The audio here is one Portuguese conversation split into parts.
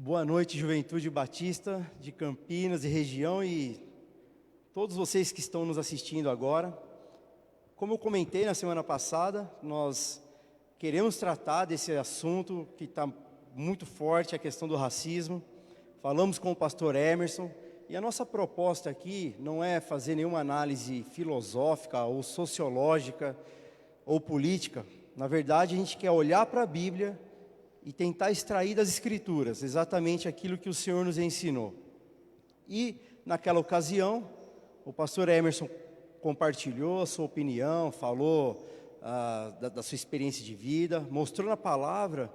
Boa noite, Juventude Batista de Campinas e região e todos vocês que estão nos assistindo agora. Como eu comentei na semana passada, nós queremos tratar desse assunto que está muito forte, a questão do racismo. Falamos com o pastor Emerson e a nossa proposta aqui não é fazer nenhuma análise filosófica ou sociológica ou política. Na verdade, a gente quer olhar para a Bíblia e tentar extrair das Escrituras exatamente aquilo que o Senhor nos ensinou. E, naquela ocasião, o pastor Emerson compartilhou a sua opinião, falou da sua experiência de vida, mostrou na palavra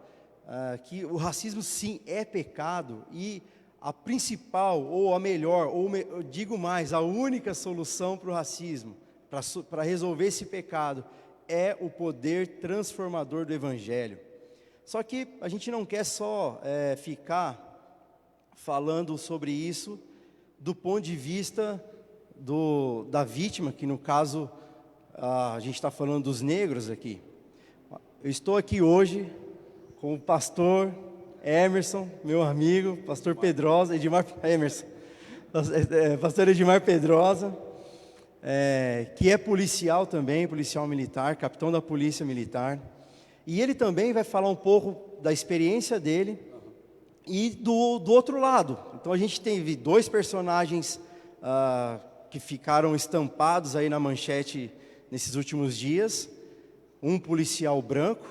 que o racismo sim é pecado e a principal, ou a melhor, eu digo mais, a única solução para o racismo, para resolver esse pecado, é o poder transformador do Evangelho. Só que a gente não quer só ficar falando sobre isso do ponto de vista da vítima, que no caso a gente está falando dos negros aqui. Eu estou aqui hoje com o pastor Emerson, meu amigo, pastor Pedrosa, pastor Edmar Pedrosa, que é policial também, policial militar, capitão da Polícia Militar. E ele também vai falar um pouco da experiência dele e do outro lado. Então a gente teve dois personagens que ficaram estampados aí na manchete nesses últimos dias. Um policial branco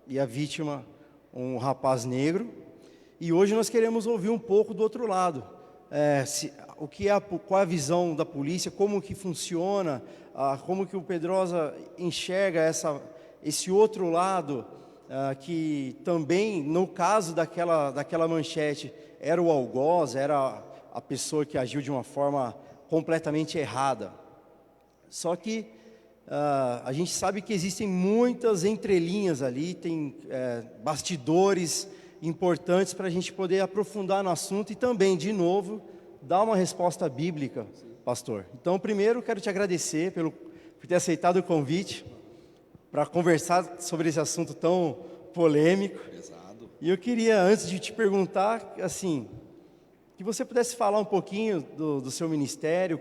e a vítima um rapaz negro. E hoje nós queremos ouvir um pouco do outro lado. Qual é a visão da polícia, como que funciona, como que o Pedrosa enxerga esse outro lado, que também, no caso daquela manchete, era o algoz, era a pessoa que agiu de uma forma completamente errada. Só que a gente sabe que existem muitas entrelinhas ali, tem bastidores importantes para a gente poder aprofundar no assunto e também, de novo, dar uma resposta bíblica, pastor. Então, primeiro, quero te agradecer por ter aceitado o convite para conversar sobre esse assunto tão polêmico. Pesado. E eu queria, antes de te perguntar, assim, que você pudesse falar um pouquinho do seu ministério.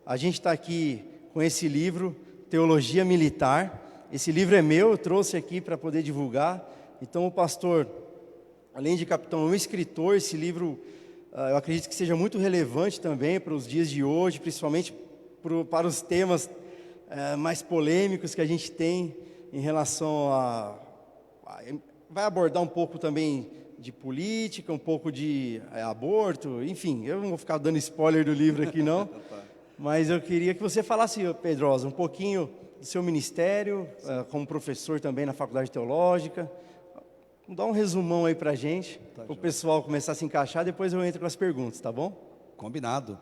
A gente está aqui com esse livro, Teologia Militar. Esse livro é meu, eu trouxe aqui para poder divulgar. Então o pastor, além de capitão, é um escritor. Esse livro, eu acredito que seja muito relevante também para os dias de hoje, principalmente para os temas mais polêmicos que a gente tem em relação vai abordar um pouco também de política, um pouco de aborto, enfim, eu não vou ficar dando spoiler do livro aqui não, mas eu queria que você falasse, Pedrosa, um pouquinho do seu ministério, como professor também na Faculdade Teológica. Dá um resumão aí pra gente, para o pessoal começar a se encaixar, depois eu entro com as perguntas, tá bom? Combinado.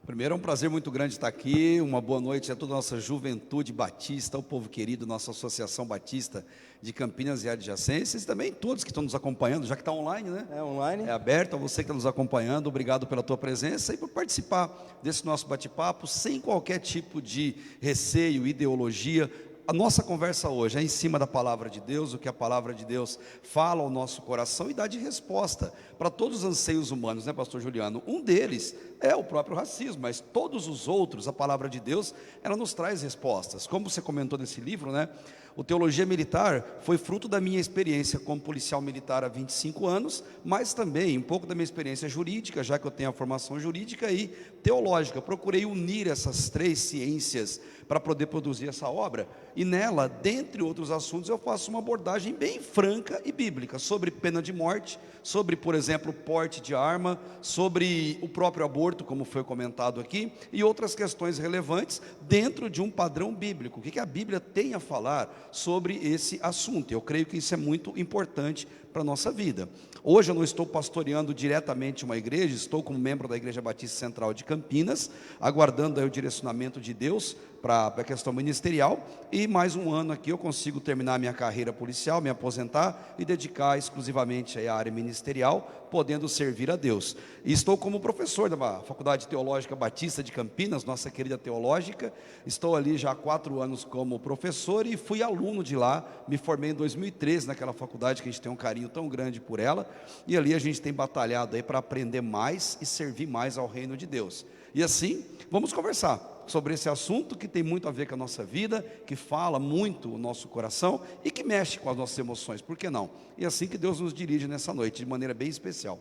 Primeiro, é um prazer muito grande estar aqui. Uma boa noite a toda a nossa Juventude Batista, o povo querido, nossa Associação Batista de Campinas e adjacências, e também todos que estão nos acompanhando, já que está online, né? É online. É aberto a você que está nos acompanhando. Obrigado pela tua presença e por participar desse nosso bate-papo, sem qualquer tipo de receio, ideologia. A nossa conversa hoje é em cima da palavra de Deus, o que a palavra de Deus fala ao nosso coração e dá de resposta para todos os anseios humanos, né, pastor Juliano? Um deles é o próprio racismo, mas todos os outros, a palavra de Deus, ela nos traz respostas. Como você comentou nesse livro, né? O Teologia Militar foi fruto da minha experiência como policial militar há 25 anos, mas também um pouco da minha experiência jurídica, já que eu tenho a formação jurídica e teológica. Procurei unir essas três ciências para poder produzir essa obra, e nela, dentre outros assuntos, eu faço uma abordagem bem franca e bíblica, sobre pena de morte, sobre, por exemplo, porte de arma, sobre o próprio aborto, como foi comentado aqui, e outras questões relevantes dentro de um padrão bíblico. O que a Bíblia tem a falar sobre esse assunto? Eu creio que isso é muito importante para a nossa vida. Hoje eu não estou pastoreando diretamente uma igreja, estou como membro da Igreja Batista Central de Campinas, aguardando aí o direcionamento de Deus para a questão ministerial, e mais um ano aqui eu consigo terminar a minha carreira policial, me aposentar e dedicar exclusivamente à área ministerial, podendo servir a Deus. E estou como professor da Faculdade Teológica Batista de Campinas, nossa querida teológica. Estou ali já há 4 anos como professor e fui aluno de lá, me formei em 2013 naquela faculdade que a gente tem um carinho tão grande por ela, e ali a gente tem batalhado aí para aprender mais e servir mais ao reino de Deus. E assim, vamos conversar sobre esse assunto que tem muito a ver com a nossa vida, que fala muito o nosso coração e que mexe com as nossas emoções, por que não? E é assim que Deus nos dirige nessa noite, de maneira bem especial.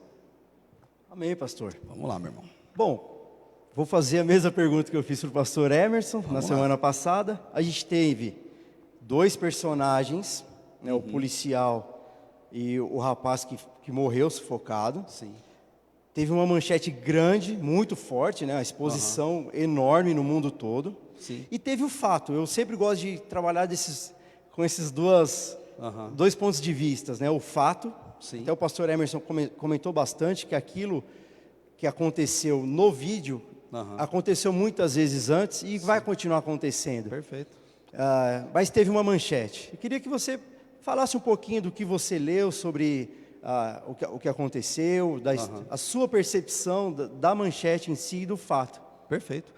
Amém, pastor. Vamos lá, meu irmão. Bom, vou fazer a mesma pergunta que eu fiz para o pastor Emerson na semana passada. A gente teve 2 personagens, né, o policial e o rapaz que morreu sufocado. Sim. Teve uma manchete grande, muito forte, né? Uma exposição enorme no mundo todo. Sim. E teve o fato, eu sempre gosto de trabalhar com esses dois pontos de vista, né? O fato, Sim. até o pastor Emerson comentou bastante que aquilo que aconteceu no vídeo, aconteceu muitas vezes antes e vai continuar acontecendo. Perfeito. Mas teve uma manchete. Eu queria que você falasse um pouquinho do que você leu sobre o que aconteceu, a sua percepção da manchete em si e do fato. Perfeito.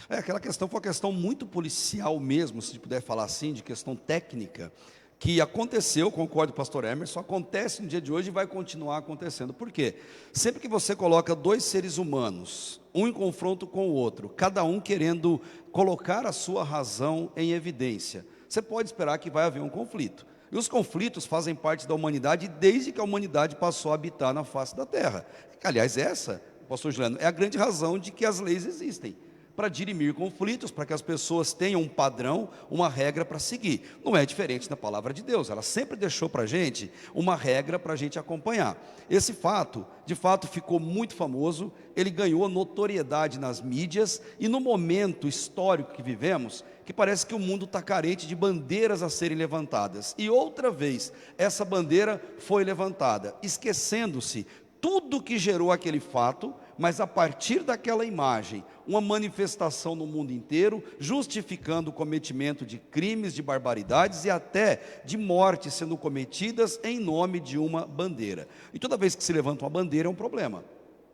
Aquela questão foi uma questão muito policial mesmo, se puder falar assim, de questão técnica, que aconteceu, concordo com o pastor Emerson, acontece no dia de hoje e vai continuar acontecendo. Por quê? Sempre que você coloca 2 seres humanos, um em confronto com o outro, cada um querendo colocar a sua razão em evidência, você pode esperar que vai haver um conflito. E os conflitos fazem parte da humanidade desde que a humanidade passou a habitar na face da terra. Aliás, essa, pastor Juliano, é a grande razão de que as leis existem, para dirimir conflitos, para que as pessoas tenham um padrão, uma regra para seguir. Não é diferente da palavra de Deus, ela sempre deixou para a gente uma regra para a gente acompanhar. Esse fato, de fato, ficou muito famoso, ele ganhou notoriedade nas mídias, e no momento histórico que vivemos, que parece que o mundo está carente de bandeiras a serem levantadas. E outra vez, essa bandeira foi levantada, esquecendo-se tudo que gerou aquele fato, mas a partir daquela imagem, uma manifestação no mundo inteiro, justificando o cometimento de crimes, de barbaridades e até de mortes sendo cometidas em nome de uma bandeira. E toda vez que se levanta uma bandeira é um problema,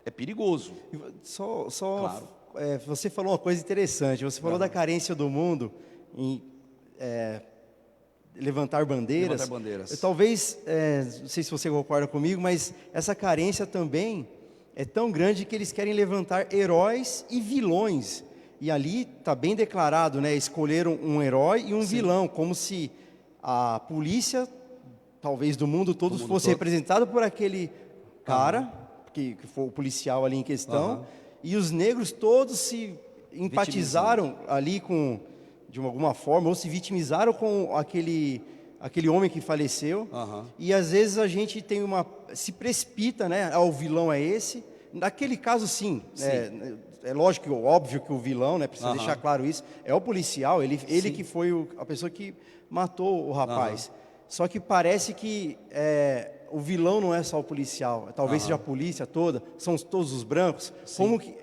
é perigoso. Claro. Você falou uma coisa interessante, você falou da carência do mundo em levantar bandeiras. Levantar bandeiras. Talvez, não sei se você concorda comigo, mas essa carência também é tão grande que eles querem levantar heróis e vilões. E ali está bem declarado, né? Escolheram um herói e um vilão, como se a polícia, talvez do mundo todo, fosse representada por aquele cara, que foi o policial ali em questão, e os negros todos se empatizaram ali de alguma forma, ou se vitimizaram com aquele homem que faleceu. E às vezes a gente se precipita, né? O vilão é esse. Naquele caso, sim. É lógico, óbvio que o vilão, né? Precisa deixar claro isso. É o policial, ele que foi a pessoa que matou o rapaz. Só que parece que o vilão não é só o policial, talvez seja a polícia toda, são todos os brancos. Como que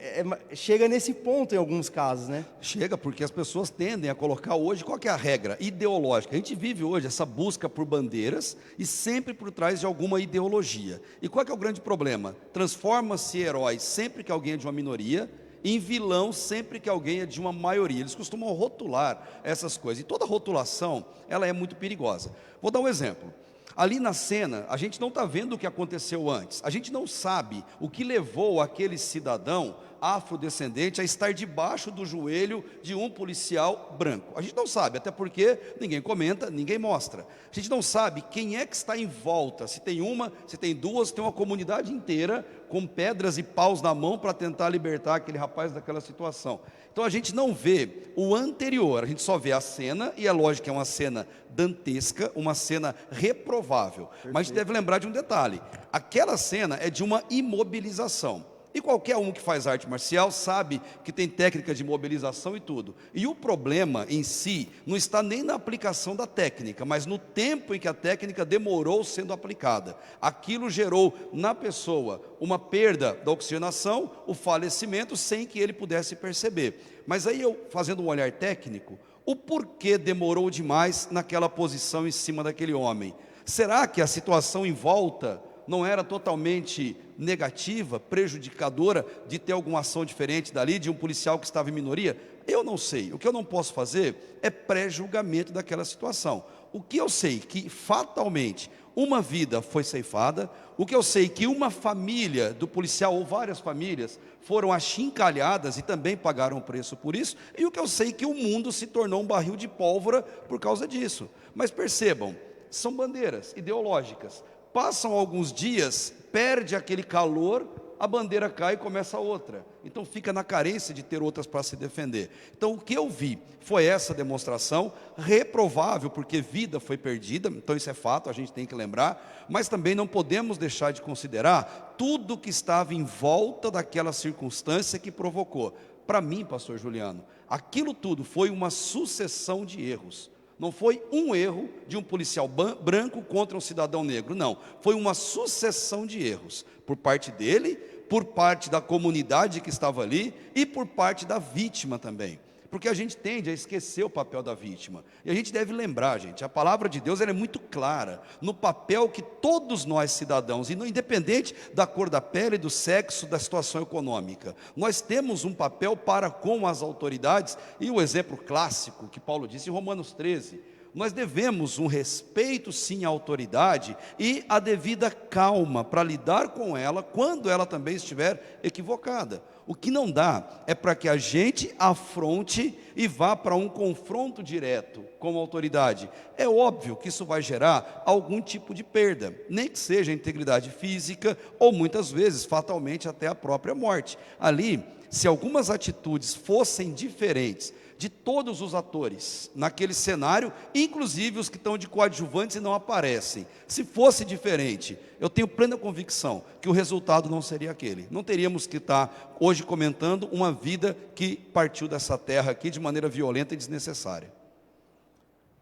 chega nesse ponto em alguns casos, né? Chega porque as pessoas tendem a colocar hoje, qual que é a regra ideológica? A gente vive hoje essa busca por bandeiras e sempre por trás de alguma ideologia. E qual que é o grande problema? Transforma-se herói sempre que alguém é de uma minoria, em vilão sempre que alguém é de uma maioria. Eles costumam rotular essas coisas, e toda rotulação, ela é muito perigosa. Vou dar um exemplo. Ali na cena, a gente não está vendo o que aconteceu antes, a gente não sabe o que levou aquele cidadão afrodescendente a estar debaixo do joelho de um policial branco. A gente não sabe, até porque ninguém comenta, ninguém mostra. A gente não sabe quem é que está em volta, se tem uma, se tem duas, se tem uma comunidade inteira com pedras e paus na mão para tentar libertar aquele rapaz daquela situação. Então a gente não vê o anterior, a gente só vê a cena, e é lógico que é uma cena dantesca, uma cena reprovável. Perfeito. Mas a gente deve lembrar de um detalhe: aquela cena é de uma imobilização. E qualquer um que faz arte marcial sabe que tem técnica de mobilização e tudo. E o problema em si não está nem na aplicação da técnica, mas no tempo em que a técnica demorou sendo aplicada. Aquilo gerou na pessoa uma perda da oxigenação, o falecimento, sem que ele pudesse perceber. Mas aí eu, fazendo um olhar técnico, o porquê demorou demais naquela posição em cima daquele homem? Será que a situação em volta não era totalmente negativa, prejudicadora, de ter alguma ação diferente dali, de um policial que estava em minoria? Eu não sei. O que eu não posso fazer é pré-julgamento daquela situação. O que eu sei que fatalmente uma vida foi ceifada, o que eu sei que uma família do policial, ou várias famílias, foram achincalhadas e também pagaram o preço por isso, e o que eu sei que o mundo se tornou um barril de pólvora por causa disso. Mas percebam, são bandeiras ideológicas. Passam alguns dias, perde aquele calor, a bandeira cai e começa outra. Então fica na carência de ter outras para se defender. Então o que eu vi foi essa demonstração, reprovável, porque vida foi perdida, então isso é fato, a gente tem que lembrar, mas também não podemos deixar de considerar tudo que estava em volta daquela circunstância que provocou. Para mim, pastor Juliano, aquilo tudo foi uma sucessão de erros. Não foi um erro de um policial branco contra um cidadão negro, não. Foi uma sucessão de erros, por parte dele, por parte da comunidade que estava ali e por parte da vítima também. Porque a gente tende a esquecer o papel da vítima. E a gente deve lembrar, gente, a palavra de Deus ela é muito clara no papel que todos nós cidadãos, e não independente da cor da pele, do sexo, da situação econômica, nós temos um papel para com as autoridades, e o exemplo clássico que Paulo disse em Romanos 13, nós devemos um respeito sim à autoridade e a devida calma para lidar com ela quando ela também estiver equivocada. O que não dá é para que a gente afronte e vá para um confronto direto com a autoridade. É óbvio que isso vai gerar algum tipo de perda, nem que seja a integridade física ou muitas vezes, fatalmente, até a própria morte. Ali, se algumas atitudes fossem diferentes de todos os atores naquele cenário, inclusive os que estão de coadjuvantes e não aparecem, se fosse diferente, eu tenho plena convicção que o resultado não seria aquele. Não teríamos que estar hoje comentando uma vida que partiu dessa terra aqui de maneira violenta e desnecessária.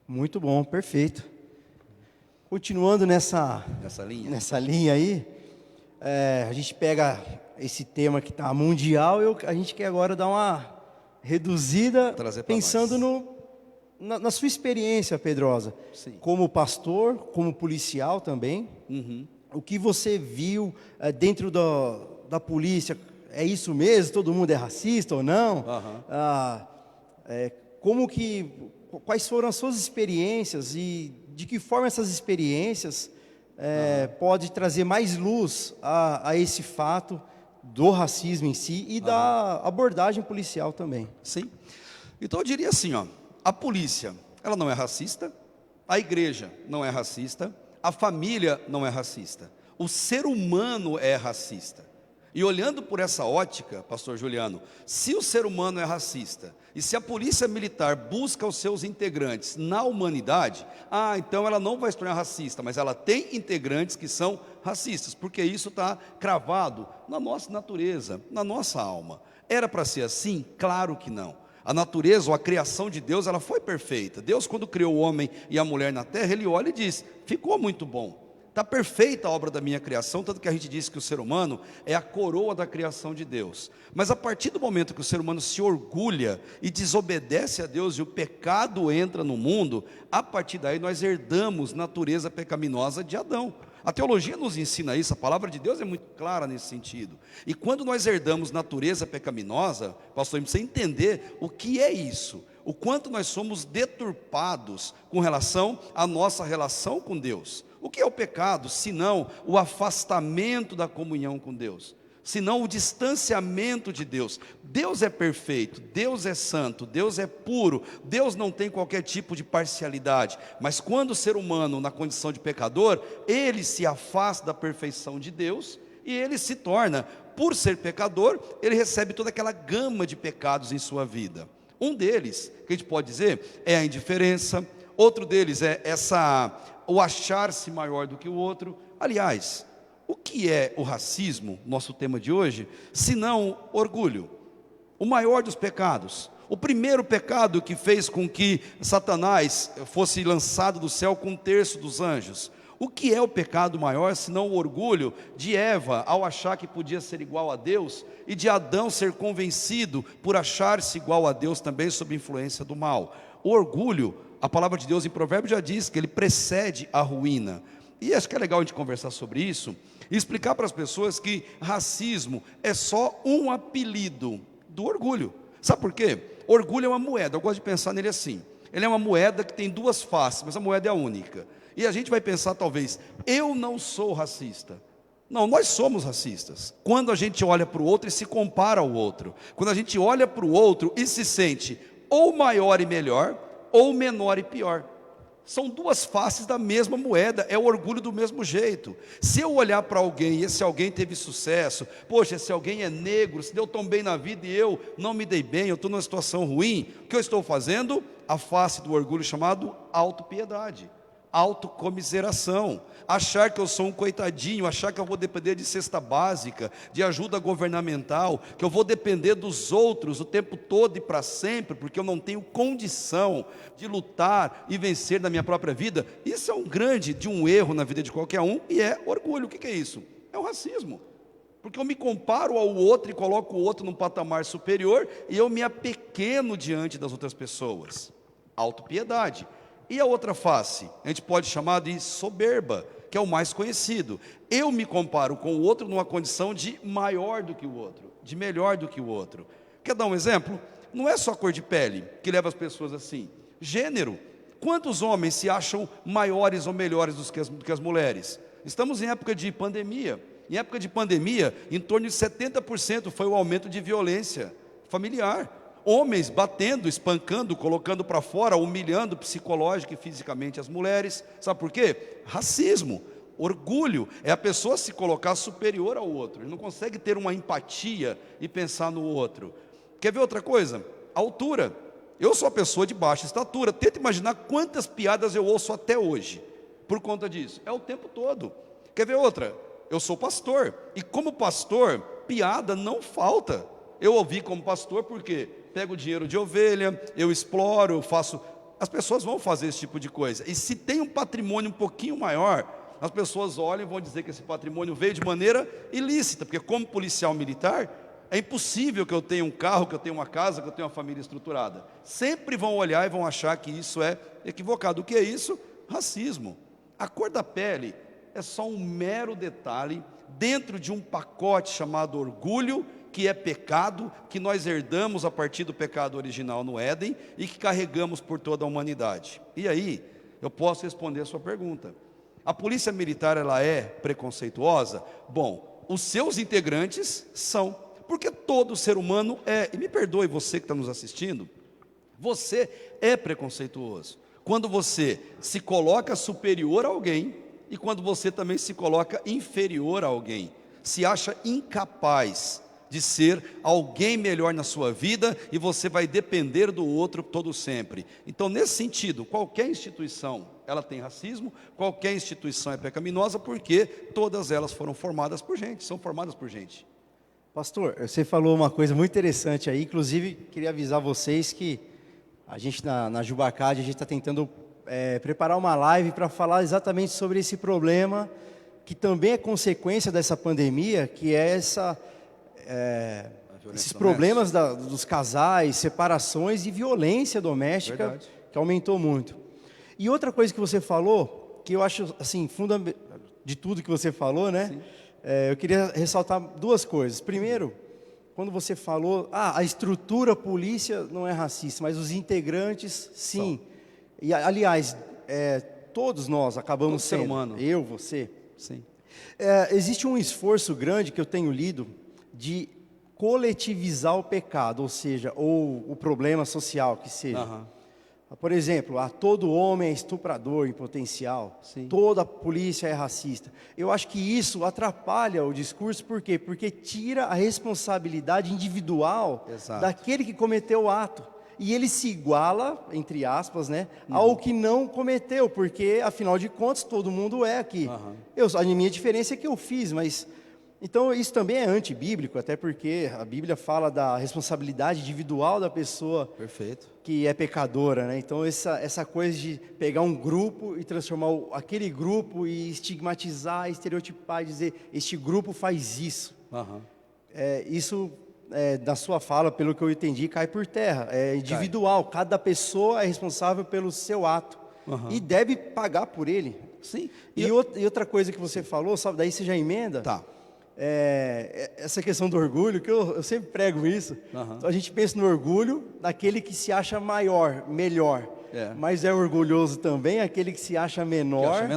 Muito bom, perfeito. Continuando nessa linha aí, a gente pega esse tema que está mundial, a gente quer agora dar uma reduzida, pensando na sua experiência, Pedrosa. Sim. Como pastor, como policial também. O que você viu dentro da polícia, é isso mesmo? Todo mundo é racista ou não? Quais foram as suas experiências e de que forma essas experiências pode trazer mais luz a esse fato do racismo em si e da abordagem policial também? Sim. Então eu diria assim, a polícia, ela não é racista, a igreja não é racista, a família não é racista, o ser humano é racista. E olhando por essa ótica, pastor Juliano, se o ser humano é racista, e se a polícia militar busca os seus integrantes na humanidade, então ela não vai se tornar racista, mas ela tem integrantes que são racistas, porque isso está cravado na nossa natureza, na nossa alma. Era para ser assim? Claro que não. A natureza ou a criação de Deus, ela foi perfeita. Deus, quando criou o homem e a mulher na terra, Ele olha e diz, ficou muito bom. Está perfeita a obra da minha criação, tanto que a gente diz que o ser humano é a coroa da criação de Deus. Mas a partir do momento que o ser humano se orgulha e desobedece a Deus e o pecado entra no mundo, a partir daí nós herdamos natureza pecaminosa de Adão. A teologia nos ensina isso, a palavra de Deus é muito clara nesse sentido. E quando nós herdamos natureza pecaminosa, pastor, a gente precisa entender o que é isso. O quanto nós somos deturpados com relação à nossa relação com Deus. O que é o pecado, senão o afastamento da comunhão com Deus, senão o distanciamento de Deus? Deus é perfeito, Deus é santo, Deus é puro, Deus não tem qualquer tipo de parcialidade, mas quando o ser humano, na condição de pecador, ele se afasta da perfeição de Deus, e ele se torna, por ser pecador, ele recebe toda aquela gama de pecados em sua vida. Um deles, que a gente pode dizer, é a indiferença. Outro deles é o achar-se maior do que o outro. Aliás, o que é o racismo, nosso tema de hoje, se não orgulho? O maior dos pecados. O primeiro pecado que fez com que Satanás fosse lançado do céu com 1/3 dos anjos. O que é o pecado maior, senão o orgulho de Eva, ao achar que podia ser igual a Deus, e de Adão ser convencido por achar-se igual a Deus também sob influência do mal? O orgulho, a palavra de Deus em Provérbios já diz que ele precede a ruína. E acho que é legal a gente conversar sobre isso e explicar para as pessoas que racismo é só um apelido do orgulho. Sabe por quê? Orgulho é uma moeda, eu gosto de pensar nele assim. Ele é uma moeda que tem duas faces, mas a moeda é a única. E a gente vai pensar talvez, eu não sou racista. Não, nós somos racistas. Quando a gente olha para o outro e se compara ao outro. Quando a gente olha para o outro e se sente ou maior e melhor, ou menor e pior. São duas faces da mesma moeda, é o orgulho do mesmo jeito. Se eu olhar para alguém e esse alguém teve sucesso, poxa, esse alguém é negro, se deu tão bem na vida e eu não me dei bem, eu estou numa situação ruim, o que eu estou fazendo? A face do orgulho chamado autopiedade, autocomiseração, achar que eu sou um coitadinho, achar que eu vou depender de cesta básica, de ajuda governamental, que eu vou depender dos outros o tempo todo e para sempre, porque eu não tenho condição de lutar e vencer na minha própria vida. Isso é um erro na vida de qualquer um, e é orgulho. O que é isso? É o racismo, porque eu me comparo ao outro e coloco o outro num patamar superior, e eu me apequeno diante das outras pessoas. Autopiedade. E a outra face, a gente pode chamar de soberba, que é o mais conhecido. Eu me comparo com o outro numa condição de maior do que o outro, de melhor do que o outro. Quer dar um exemplo? Não é só cor de pele que leva as pessoas assim. Gênero. Quantos homens se acham maiores ou melhores do que as mulheres? Estamos em época de pandemia. Em época de pandemia, em torno de 70% foi o aumento de violência familiar. Homens batendo, espancando, colocando para fora, humilhando psicológica e fisicamente as mulheres. Sabe por quê? Racismo, orgulho, é a pessoa se colocar superior ao outro. Ele não consegue ter uma empatia e pensar no outro. Quer ver outra coisa? Altura. Eu sou uma pessoa de baixa estatura. Tenta imaginar quantas piadas eu ouço até hoje por conta disso. É o tempo todo. Quer ver outra? Eu sou pastor. E como pastor, piada não falta. Eu ouvi como pastor porque pego dinheiro de ovelha, eu exploro, eu faço. As pessoas vão fazer esse tipo de coisa. E se tem um patrimônio um pouquinho maior, as pessoas olham e vão dizer que esse patrimônio veio de maneira ilícita, porque como policial militar, é impossível que eu tenha um carro, que eu tenha uma casa, que eu tenha uma família estruturada. Sempre vão olhar e vão achar que isso é equivocado. O que é isso? Racismo. A cor da pele é só um mero detalhe dentro de um pacote chamado orgulho, que é pecado, que nós herdamos a partir do pecado original no Éden e que carregamos por toda a humanidade. E aí, eu posso responder a sua pergunta. A polícia militar, ela é preconceituosa? Bom, os seus integrantes são, porque todo ser humano é, e me perdoe você que está nos assistindo, você é preconceituoso. Quando você se coloca superior a alguém e quando você também se coloca inferior a alguém, se acha incapaz de ser alguém melhor na sua vida e você vai depender do outro todo sempre. Então, nesse sentido, qualquer instituição, ela tem racismo, qualquer instituição é pecaminosa, porque todas elas foram formadas por gente, são formadas por gente. Pastor, você falou uma coisa muito interessante aí, inclusive queria avisar vocês que a gente na Jubacad, a gente está tentando preparar uma live para falar exatamente sobre esse problema, que também é consequência dessa pandemia, que é esses problemas dos casais, separações e violência doméstica. Verdade. Que aumentou muito. E outra coisa que você falou, que eu acho assim, fundamental de tudo que você falou, né? Eu queria ressaltar duas coisas. Primeiro, quando você falou, a estrutura polícia não é racista, mas os integrantes, sim. E aliás, todos nós acabamos sendo. Ser humano. Eu, você. Sim. Existe um esforço grande que eu tenho lido de coletivizar o pecado, ou seja, ou o problema social que seja. Uhum. Por exemplo, todo homem é estuprador em potencial, sim. Toda polícia é racista. Eu acho que isso atrapalha o discurso, por quê? Porque tira a responsabilidade individual, exato, daquele que cometeu o ato. e ele se iguala, entre aspas, né, ao que não cometeu, porque afinal de contas todo mundo é aqui. A minha diferença é que eu fiz, mas então isso também é antibíblico, até porque a Bíblia fala da responsabilidade individual da pessoa Perfeito. que é pecadora, né? Então essa coisa de pegar um grupo e transformar aquele grupo e estigmatizar, estereotipar, e dizer este grupo faz isso. Isso da sua fala, pelo que eu entendi, cai por terra. É individual, cada pessoa é responsável pelo seu ato e deve pagar por ele. Sim. E outra coisa que você falou, sabe, daí você já emenda. Tá. Essa questão do orgulho, que eu sempre prego isso. Então, a gente pensa no orgulho daquele que se acha maior, melhor. Mas é orgulhoso também aquele que se acha menor,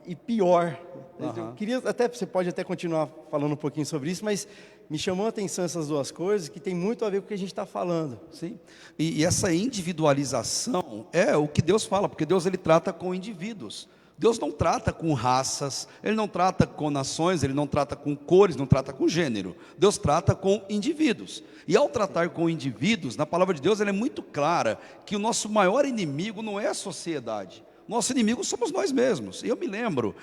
e pior. Eu queria você pode até continuar falando um pouquinho sobre isso, mas me chamou a atenção essas duas coisas que tem muito a ver com o que a gente está falando. Sim. E essa individualização é o que Deus fala, porque Deus ele trata com indivíduos. Deus não trata com raças, Ele não trata com nações, Ele não trata com cores, não trata com gênero. Deus trata com indivíduos. E ao tratar com indivíduos, na palavra de Deus, ela é muito clara que o nosso maior inimigo não é a sociedade. Nosso inimigo somos nós mesmos. E eu me lembro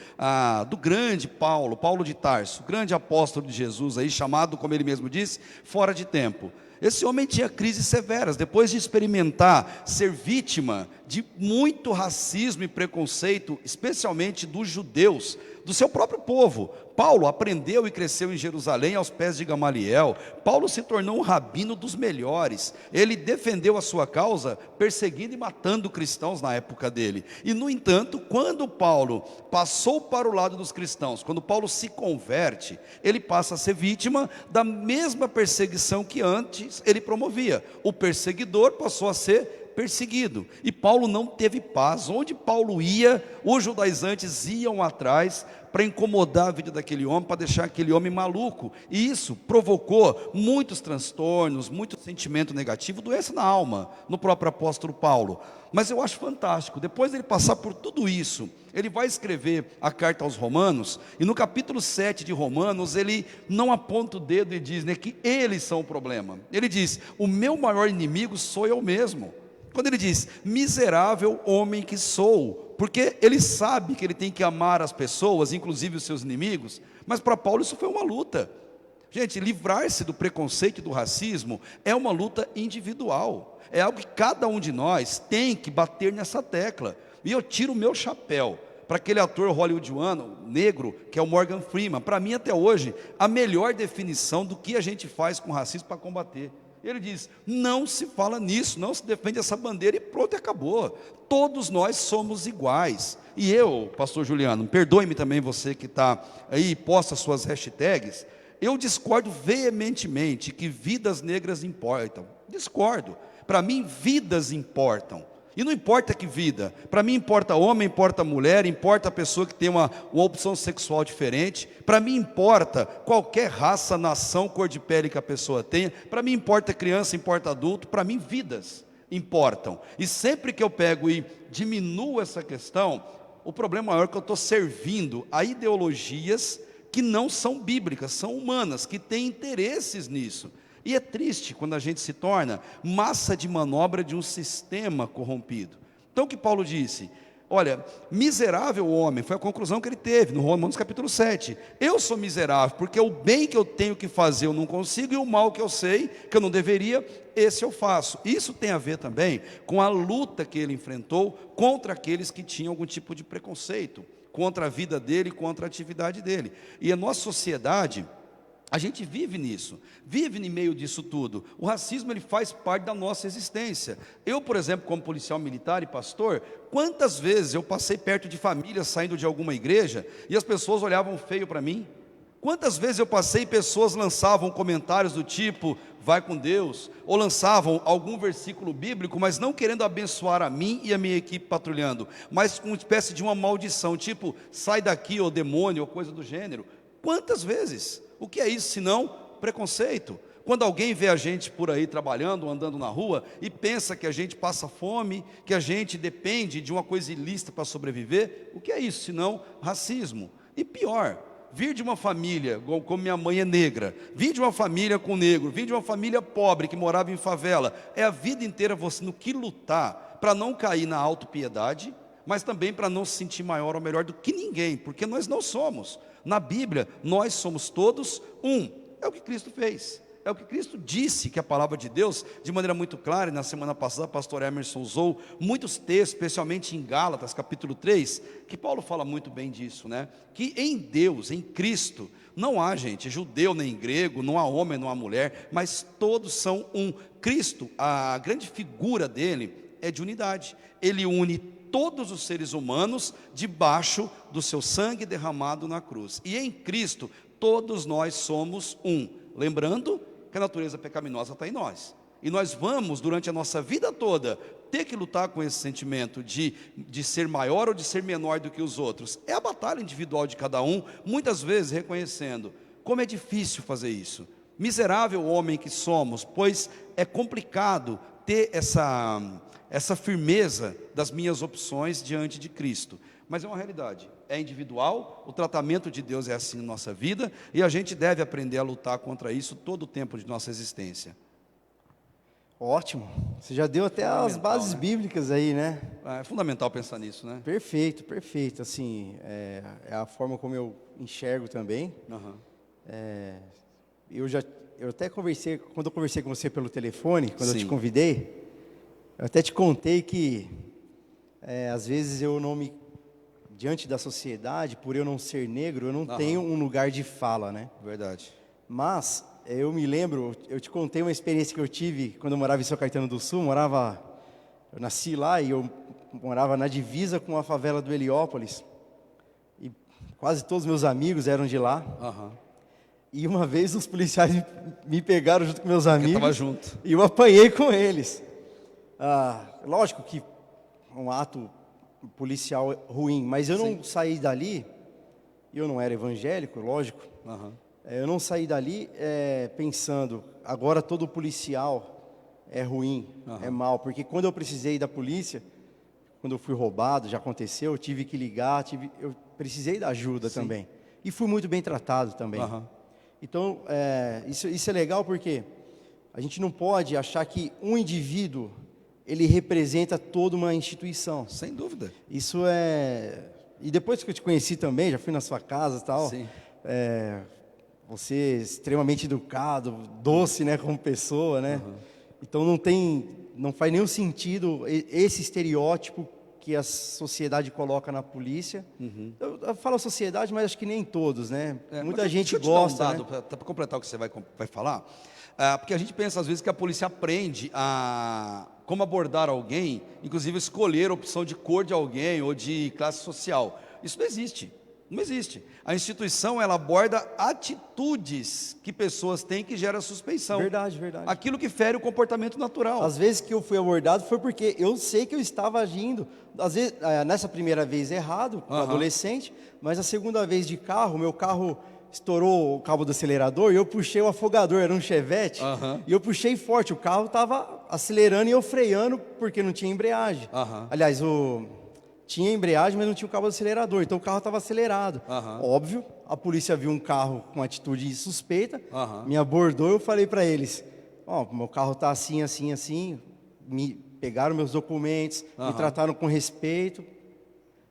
do grande Paulo de Tarso, grande apóstolo de Jesus, aí, chamado, como ele mesmo disse, fora de tempo. Esse homem tinha crises severas, depois de experimentar ser vítima de muito racismo e preconceito, especialmente dos judeus, do seu próprio povo. Paulo aprendeu e cresceu em Jerusalém aos pés de Gamaliel. Paulo se tornou um rabino dos melhores. Ele defendeu a sua causa, perseguindo e matando cristãos na época dele. E no entanto, quando Paulo passou para o lado dos cristãos, quando Paulo se converte, ele passa a ser vítima da mesma perseguição que antes ele promovia. O perseguidor passou a ser perseguido, e Paulo não teve paz. Onde Paulo ia, os judaizantes iam atrás para incomodar a vida daquele homem, para deixar aquele homem maluco, e isso provocou muitos transtornos, muito sentimento negativo, doença na alma, no próprio apóstolo Paulo. Mas eu acho fantástico, depois dele passar por tudo isso, ele vai escrever a carta aos Romanos, e no capítulo 7 de Romanos, ele não aponta o dedo e diz, né, que eles são o problema. Ele diz, o meu maior inimigo sou eu mesmo. Quando ele diz, miserável homem que sou, porque ele sabe que ele tem que amar as pessoas, inclusive os seus inimigos, mas para Paulo isso foi uma luta. Gente, livrar-se do preconceito e do racismo é uma luta individual, é algo que cada um de nós tem que bater nessa tecla, e eu tiro o meu chapéu para aquele ator hollywoodiano, negro, que é o Morgan Freeman. Para mim até hoje, a melhor definição do que a gente faz com racismo para combater. Ele diz, não se fala nisso, não se defende essa bandeira e pronto, acabou. Todos nós somos iguais. E eu, pastor Juliano, perdoe-me também você que está aí e posta suas hashtags, eu discordo veementemente que vidas negras importam. Discordo. Para mim, vidas importam. E não importa que vida, para mim importa homem, importa mulher, importa a pessoa que tem uma opção sexual diferente, para mim importa qualquer raça, nação, cor de pele que a pessoa tenha, para mim importa criança, importa adulto, para mim vidas importam. E sempre que eu pego e diminuo essa questão, o problema maior é que eu estou servindo a ideologias que não são bíblicas, são humanas, que têm interesses nisso. E é triste quando a gente se torna massa de manobra de um sistema corrompido. Então o que Paulo disse? Olha, miserável homem, foi a conclusão que ele teve no Romanos capítulo 7. Eu sou miserável, porque o bem que eu tenho que fazer eu não consigo, e o mal que eu sei, que eu não deveria, esse eu faço. Isso tem a ver também com a luta que ele enfrentou contra aqueles que tinham algum tipo de preconceito, contra a vida dele, contra a atividade dele. E a nossa sociedade, a gente vive nisso, vive no meio disso tudo. O racismo ele faz parte da nossa existência. Eu, por exemplo, como policial militar e pastor, quantas vezes eu passei perto de famílias saindo de alguma igreja e as pessoas olhavam feio para mim? Quantas vezes eu passei e pessoas lançavam comentários do tipo, vai com Deus, ou lançavam algum versículo bíblico, mas não querendo abençoar a mim e a minha equipe patrulhando, mas com uma espécie de uma maldição, tipo, sai daqui, ô demônio, ou coisa do gênero. Quantas vezes? O que é isso senão preconceito? Quando alguém vê a gente por aí trabalhando, andando na rua, e pensa que a gente passa fome, que a gente depende de uma coisa ilícita para sobreviver, o que é isso senão racismo? E pior, vir de uma família, como minha mãe é negra, vir de uma família com negro, vir de uma família pobre que morava em favela, é a vida inteira você no que lutar para não cair na autopiedade, mas também para não se sentir maior ou melhor do que ninguém, porque nós não somos. Na Bíblia, nós somos todos um. É o que Cristo fez. É o que Cristo disse, que a palavra de Deus, de maneira muito clara, e na semana passada o pastor Emerson usou muitos textos, especialmente em Gálatas, capítulo 3, que Paulo fala muito bem disso, né? Que em Deus, em Cristo, não há gente, judeu nem grego, não há homem, não há mulher, mas todos são um. Cristo, a grande figura dele é de unidade. Ele une todos os seres humanos debaixo do seu sangue derramado na cruz. E em Cristo, todos nós somos um. Lembrando que a natureza pecaminosa está em nós. E nós vamos, durante a nossa vida toda, ter que lutar com esse sentimento de ser maior ou de ser menor do que os outros. É a batalha individual de cada um, muitas vezes reconhecendo como é difícil fazer isso. Miserável homem que somos, pois é complicado ter essa firmeza das minhas opções diante de Cristo. Mas é uma realidade, é individual, o tratamento de Deus é assim na nossa vida, e a gente deve aprender a lutar contra isso todo o tempo de nossa existência. Ótimo, você já deu até as bases, né, bíblicas aí, né? É fundamental pensar nisso, né? Perfeito, perfeito, assim, é a forma como eu enxergo também. Uhum. Eu até conversei, quando eu conversei com você pelo telefone, quando Sim. eu te convidei, eu até te contei que, às vezes eu não me... Diante da sociedade, por eu não ser negro, eu não tenho um lugar de fala, né? Verdade. Mas, eu me lembro, eu te contei uma experiência que eu tive quando eu morava em São Caetano do Sul, eu nasci lá e eu morava na divisa com a favela do Heliópolis, e quase todos meus amigos eram de lá. Uhum. E uma vez os policiais me pegaram junto com meus amigos, estava junto. E eu apanhei com eles. Lógico que um ato policial ruim, mas eu não saí dali, eu não era evangélico, lógico, eu não saí dali pensando, agora todo policial é ruim, é mal, porque quando eu precisei da polícia, quando eu fui roubado, já aconteceu, eu tive que ligar, eu precisei da ajuda também, e fui muito bem tratado também. Então, isso é legal porque a gente não pode achar que um indivíduo ele representa toda uma instituição. Sem dúvida. Isso E depois que eu te conheci também, já fui na sua casa e tal. Sim. Você é extremamente educado, doce, né, como pessoa, né? Então não faz nenhum sentido esse estereótipo que a sociedade coloca na polícia. Eu falo sociedade, mas acho que nem todos, né? Muita gente gosta. Deixa eu te dar um dado, para completar o que você vai falar. Porque a gente pensa às vezes que a polícia aprende como abordar alguém, inclusive escolher a opção de cor de alguém ou de classe social. Isso não existe. Não existe. A instituição, ela aborda atitudes que pessoas têm que geram suspeição. Verdade, verdade. Aquilo que fere o comportamento natural. Às vezes que eu fui abordado foi porque eu sei que eu estava agindo, às vezes, nessa primeira vez errado, adolescente, mas a segunda vez de carro, meu carro estourou o cabo do acelerador e eu puxei o afogador, era um Chevette, e eu puxei forte, o carro estava acelerando e eu freando porque não tinha embreagem. Aliás, tinha embreagem, mas não tinha o cabo do acelerador, então o carro estava acelerado. Óbvio, a polícia viu um carro com atitude suspeita, me abordou, eu falei para eles, meu carro está assim, assim, assim, me pegaram meus documentos, me trataram com respeito,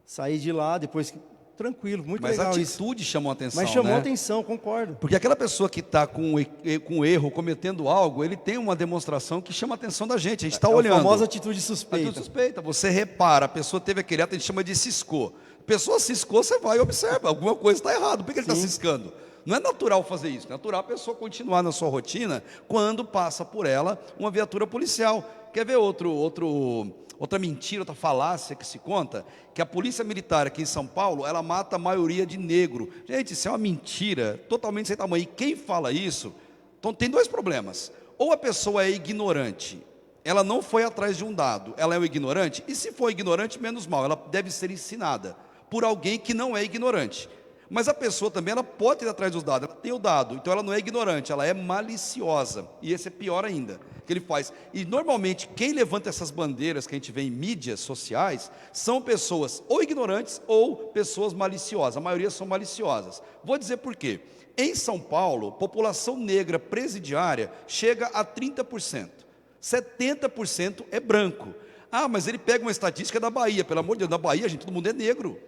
saí de lá, depois que... Tranquilo, muito legal isso. Mas a atitude chamou a atenção, Mas chamou a atenção, concordo. Porque aquela pessoa que está com erro, cometendo algo, ele tem uma demonstração que chama a atenção da gente. A gente está olhando. A famosa atitude suspeita. Atitude suspeita. Você repara, a pessoa teve aquele ato, a gente chama de ciscou. A pessoa ciscou, você vai e observa. Alguma coisa está errada. Por que ele está ciscando? Não é natural fazer isso. É natural a pessoa continuar na sua rotina quando passa por ela uma viatura policial. Quer ver outra mentira, outra falácia que se conta, que a polícia militar aqui em São Paulo, ela mata a maioria de negro. Gente, isso é uma mentira totalmente sem tamanho. E quem fala isso, então tem dois problemas. Ou a pessoa é ignorante, ela não foi atrás de um dado, ela é um ignorante, e se for ignorante, menos mal, ela deve ser ensinada por alguém que não é ignorante. Mas a pessoa também, ela pode ir atrás dos dados, ela tem o dado, então ela não é ignorante, ela é maliciosa, e esse é pior ainda, que ele faz. E normalmente quem levanta essas bandeiras que a gente vê em mídias sociais, são pessoas ou ignorantes ou pessoas maliciosas, a maioria são maliciosas. Vou dizer por quê. Em São Paulo, população negra presidiária chega a 30%, 70% é branco. Ah, mas ele pega uma estatística da Bahia, pelo amor de Deus, na Bahia, gente, todo mundo é negro.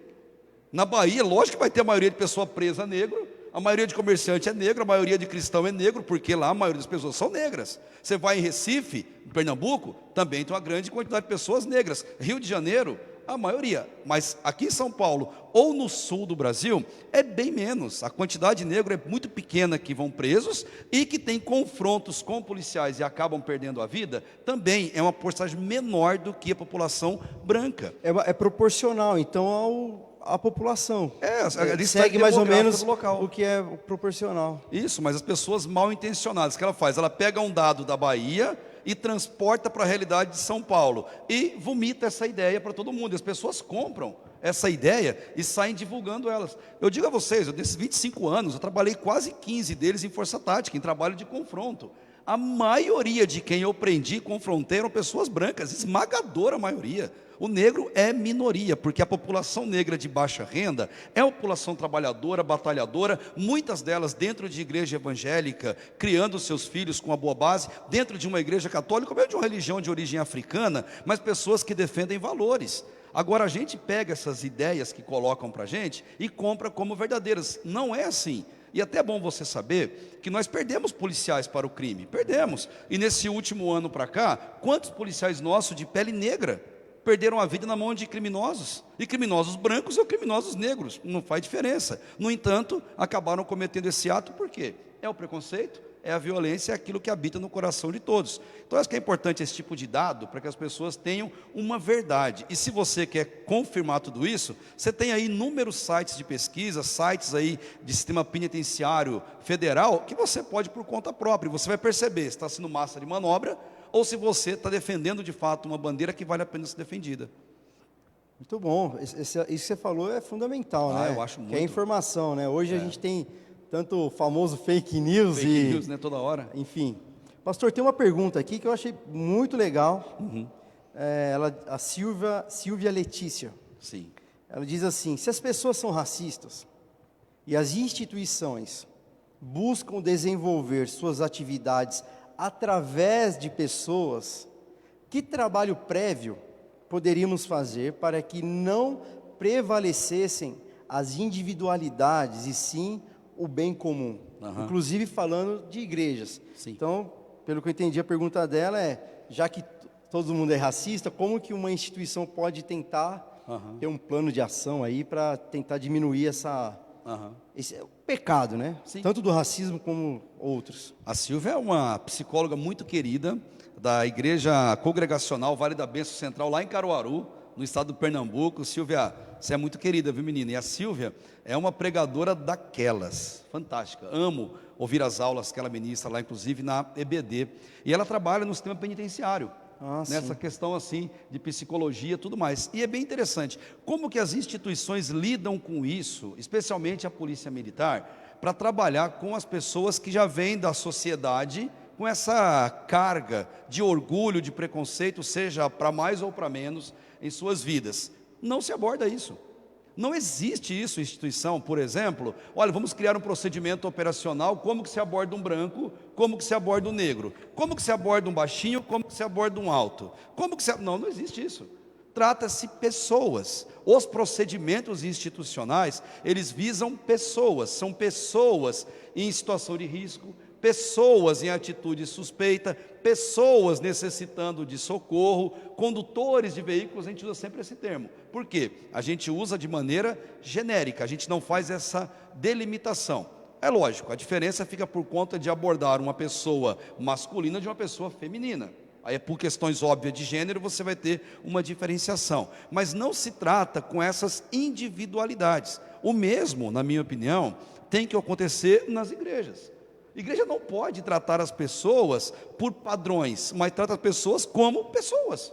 Na Bahia, lógico que vai ter a maioria de pessoa presa negro, a maioria de comerciante é negro, a maioria de cristão é negro, porque lá a maioria das pessoas são negras. Você vai em Recife, em Pernambuco, também tem uma grande quantidade de pessoas negras. Rio de Janeiro, a maioria. Mas aqui em São Paulo, ou no sul do Brasil, é bem menos. A quantidade de negro é muito pequena que vão presos e que tem confrontos com policiais e acabam perdendo a vida, também é uma porcentagem menor do que a população branca. É proporcional, então, a população. Ele segue mais ou menos do local. o que é proporcional. Isso, mas as pessoas mal intencionadas, o que ela faz? Ela pega um dado da Bahia e transporta para a realidade de São Paulo e vomita essa ideia para todo mundo. E as pessoas compram essa ideia e saem divulgando elas. Eu digo a vocês, desses 25 anos, eu trabalhei quase 15 deles em força tática, em trabalho de confronto. A maioria de quem eu prendi e confrontei eram pessoas brancas, esmagadora maioria. O negro é minoria, porque a população negra de baixa renda é uma população trabalhadora, batalhadora, muitas delas dentro de igreja evangélica, criando seus filhos com uma boa base, dentro de uma igreja católica, ou mesmo de uma religião de origem africana, mas pessoas que defendem valores. Agora a gente pega essas ideias que colocam para a gente e compra como verdadeiras. Não é assim. E até é bom você saber que nós perdemos policiais para o crime, perdemos. E nesse último ano para cá, quantos policiais nossos de pele negra perderam a vida na mão de criminosos, e criminosos brancos ou criminosos negros, não faz diferença. No entanto, acabaram cometendo esse ato, por quê? É o preconceito, é a violência, é aquilo que habita no coração de todos. Então, acho que é importante esse tipo de dado, para que as pessoas tenham uma verdade. E se você quer confirmar tudo isso, você tem aí inúmeros sites de pesquisa, sites aí de sistema penitenciário federal, que você pode por conta própria, e você vai perceber se está sendo massa de manobra, ou se você está defendendo de fato uma bandeira que vale a pena ser defendida. Muito bom, isso que você falou é fundamental, né? Eu acho muito. Que é informação, né? Hoje a gente tem tanto o famoso fake news Fake news, né, toda hora. Enfim. Pastor, tem uma pergunta aqui que eu achei muito legal. A Silvia Letícia. Sim. Ela diz assim: se as pessoas são racistas e as instituições buscam desenvolver suas atividades através de pessoas, que trabalho prévio poderíamos fazer para que não prevalecessem as individualidades e sim o bem comum? Inclusive falando de igrejas. Sim. Então, pelo que eu entendi, a pergunta dela é, já que todo mundo é racista, como que uma instituição pode tentar ter um plano de ação aí para tentar diminuir esse pecado, né? Sim. Tanto do racismo como outros. A Silvia é uma psicóloga muito querida da Igreja Congregacional Vale da Bênção Central, lá em Caruaru, no estado do Pernambuco. Silvia, você é muito querida, viu, menina? E a Silvia é uma pregadora daquelas, fantástica. Amo ouvir as aulas que ela ministra lá, inclusive na EBD. E ela trabalha no sistema penitenciário. Nessa questão assim de psicologia e tudo mais. E é bem interessante como que as instituições lidam com isso, especialmente a polícia militar, para trabalhar com as pessoas que já vêm da sociedade com essa carga de orgulho, de preconceito, seja para mais ou para menos em suas vidas. Não se aborda isso. Não existe isso em instituição, por exemplo, olha, vamos criar um procedimento operacional, como que se aborda um branco, como que se aborda um negro, como que se aborda um baixinho, como que se aborda um alto, como que se... Não existe isso. Trata-se pessoas. Os procedimentos institucionais, eles visam pessoas, são pessoas em situação de risco, pessoas em atitude suspeita, pessoas necessitando de socorro, condutores de veículos, a gente usa sempre esse termo. Por quê? A gente usa de maneira genérica, a gente não faz essa delimitação. É lógico, a diferença fica por conta de abordar uma pessoa masculina de uma pessoa feminina. Aí, por questões óbvias de gênero, você vai ter uma diferenciação. Mas não se trata com essas individualidades. O mesmo, na minha opinião, tem que acontecer nas igrejas. A igreja não pode tratar as pessoas por padrões, mas trata as pessoas como pessoas.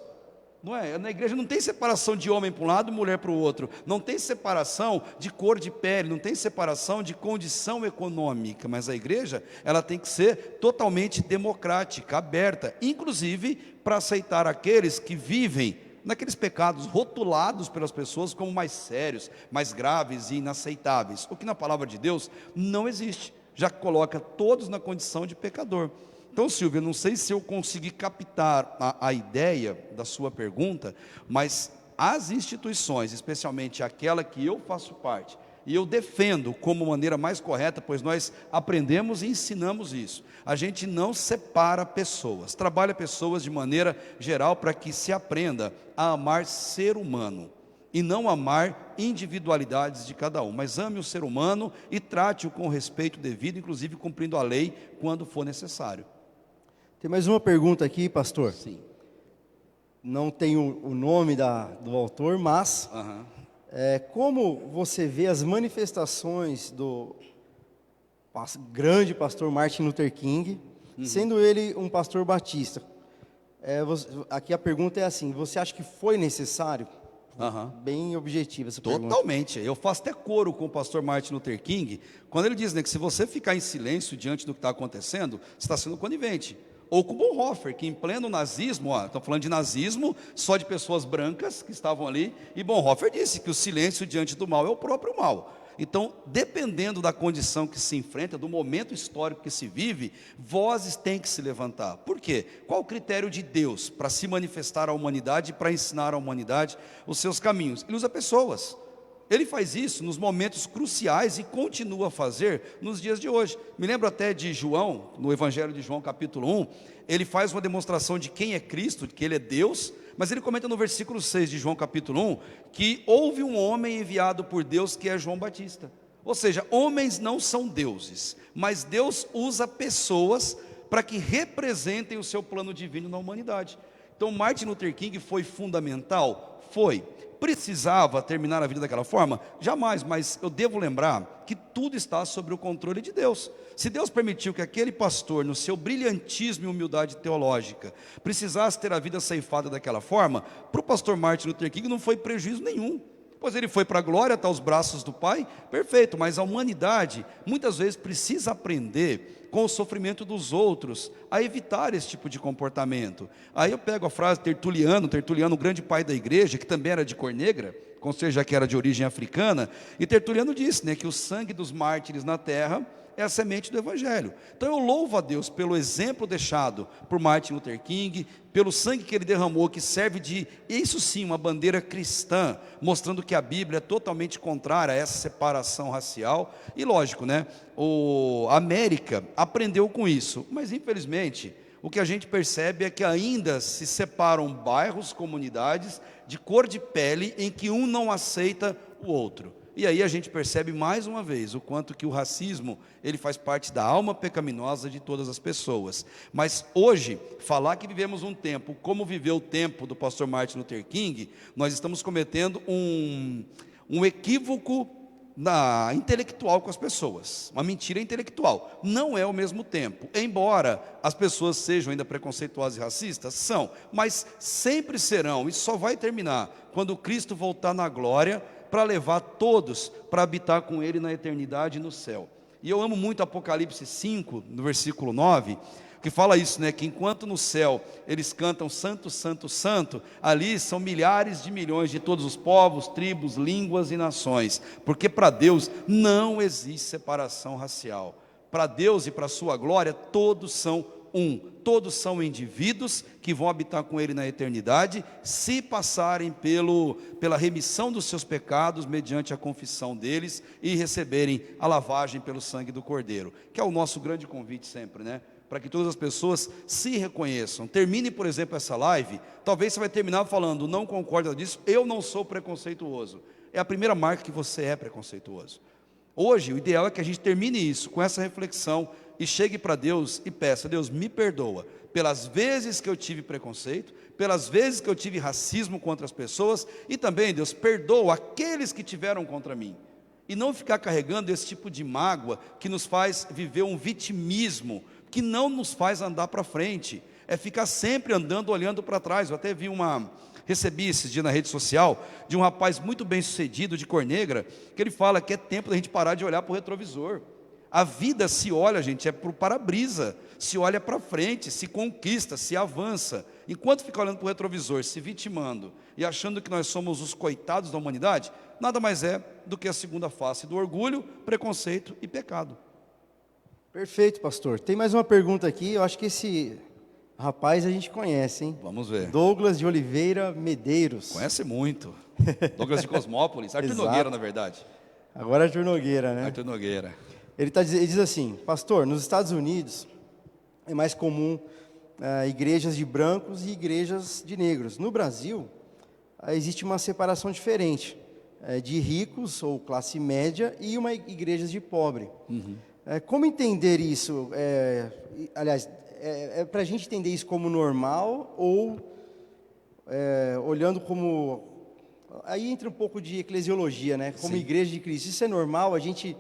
Não é? Na igreja não tem separação de homem para um lado e mulher para o outro. Não tem separação de cor de pele, não tem separação de condição econômica. Mas a igreja, ela tem que ser totalmente democrática, aberta, inclusive para aceitar aqueles que vivem naqueles pecados rotulados pelas pessoas como mais sérios, mais graves e inaceitáveis. O que na palavra de Deus não existe. Já coloca todos na condição de pecador. Então, Silvia, não sei se eu consegui captar a ideia da sua pergunta, mas as instituições, especialmente aquela que eu faço parte, e eu defendo como maneira mais correta, pois nós aprendemos e ensinamos isso. A gente não separa pessoas, trabalha pessoas de maneira geral para que se aprenda a amar ser humano e não amar individualidades de cada um, mas ame o ser humano e trate-o com respeito devido, inclusive cumprindo a lei quando for necessário. Tem mais uma pergunta aqui, pastor. Sim. Não tem o nome do autor, mas como você vê as manifestações do grande pastor Martin Luther King, sendo ele um pastor batista? Aqui a pergunta é assim: você acha que foi necessário? Bem objetiva essa pergunta. Totalmente. Eu faço até coro com o pastor Martin Luther King, quando ele diz, né, que se você ficar em silêncio diante do que está acontecendo, você está sendo conivente. Ou com Bonhoeffer, que em pleno nazismo, estão falando de nazismo só de pessoas brancas que estavam ali, e Bonhoeffer disse que o silêncio diante do mal é o próprio mal. Então, dependendo da condição que se enfrenta, do momento histórico que se vive, vozes têm que se levantar. Por quê? Qual o critério de Deus para se manifestar à humanidade e para ensinar à humanidade os seus caminhos? Ele usa pessoas. Ele faz isso nos momentos cruciais e continua a fazer nos dias de hoje. Me lembro até de João, no Evangelho de João capítulo 1, ele faz uma demonstração de quem é Cristo, de que ele é Deus, mas ele comenta no versículo 6 de João capítulo 1, que houve um homem enviado por Deus que é João Batista. Ou seja, homens não são deuses, mas Deus usa pessoas para que representem o seu plano divino na humanidade. Então Martin Luther King foi fundamental? Foi. Precisava terminar a vida daquela forma? Jamais, mas eu devo lembrar que tudo está sob o controle de Deus. Se Deus permitiu que aquele pastor, no seu brilhantismo e humildade teológica, precisasse ter a vida ceifada daquela forma, para o pastor Martin Luther King não foi prejuízo nenhum. Pois ele foi para a glória, está aos braços do Pai, perfeito, mas a humanidade muitas vezes precisa aprender com o sofrimento dos outros a evitar esse tipo de comportamento. Aí eu pego a frase Tertuliano, o grande pai da igreja, que também era de cor negra, ou seja, que era de origem africana, e Tertuliano disse, né, que o sangue dos mártires na terra é a semente do Evangelho. Então eu louvo a Deus pelo exemplo deixado por Martin Luther King, pelo sangue que ele derramou, que serve de, isso sim, uma bandeira cristã, mostrando que a Bíblia é totalmente contrária a essa separação racial. E lógico, né, a América aprendeu com isso, mas infelizmente o que a gente percebe é que ainda se separam bairros, comunidades, de cor de pele, em que um não aceita o outro. E aí a gente percebe mais uma vez o quanto que o racismo, ele faz parte da alma pecaminosa de todas as pessoas. Mas hoje, falar que vivemos um tempo, como viveu o tempo do pastor Martin Luther King, nós estamos cometendo um equívoco intelectual com as pessoas, uma mentira intelectual. Não é o mesmo tempo, embora as pessoas sejam ainda preconceituosas e racistas, são, mas sempre serão, e só vai terminar quando Cristo voltar na glória, para levar todos para habitar com Ele na eternidade no céu. E eu amo muito Apocalipse 5, no versículo 9, que fala isso, né, que enquanto no céu eles cantam santo, santo, santo, ali são milhares de milhões de todos os povos, tribos, línguas e nações, porque para Deus não existe separação racial. Para Deus e para a sua glória, todos são todos são indivíduos que vão habitar com Ele na eternidade, se passarem pela remissão dos seus pecados, mediante a confissão deles, e receberem a lavagem pelo sangue do Cordeiro, que é o nosso grande convite sempre, né? Para que todas as pessoas se reconheçam. Termine, por exemplo, essa live, talvez você vai terminar falando, não concorda disso, eu não sou preconceituoso. É a primeira marca que você é preconceituoso. Hoje, o ideal é que a gente termine isso, com essa reflexão, e chegue para Deus e peça: Deus, me perdoa pelas vezes que eu tive preconceito, pelas vezes que eu tive racismo contra as pessoas, e também, Deus, perdoa aqueles que tiveram contra mim. E não ficar carregando esse tipo de mágoa que nos faz viver um vitimismo, que não nos faz andar para frente, é ficar sempre andando, olhando para trás. Eu até vi uma Recebi esses dias na rede social de um rapaz muito bem sucedido de cor negra, que ele fala que é tempo da gente parar de olhar para o retrovisor. A vida se olha, gente, é para o para-brisa, se olha para frente, se conquista, se avança. Enquanto fica olhando para o retrovisor, se vitimando e achando que nós somos os coitados da humanidade, nada mais é do que a segunda face do orgulho, preconceito e pecado. Perfeito, pastor. Tem mais uma pergunta aqui, eu acho que esse rapaz a gente conhece, hein? Vamos ver. Douglas de Oliveira Medeiros. Conhece muito. Douglas de Cosmópolis, Arthur Exato. Nogueira, na verdade. Agora Arthur Nogueira, né? Arthur Nogueira. Ele diz assim, pastor, nos Estados Unidos é mais comum igrejas de brancos e igrejas de negros. No Brasil, existe uma separação diferente, de ricos ou classe média e igrejas de pobre. Como entender isso? Aliás, é para a gente entender isso como normal ou olhando como... Aí entra um pouco de eclesiologia, né? Como Sim. igreja de Cristo. Isso é normal? A gente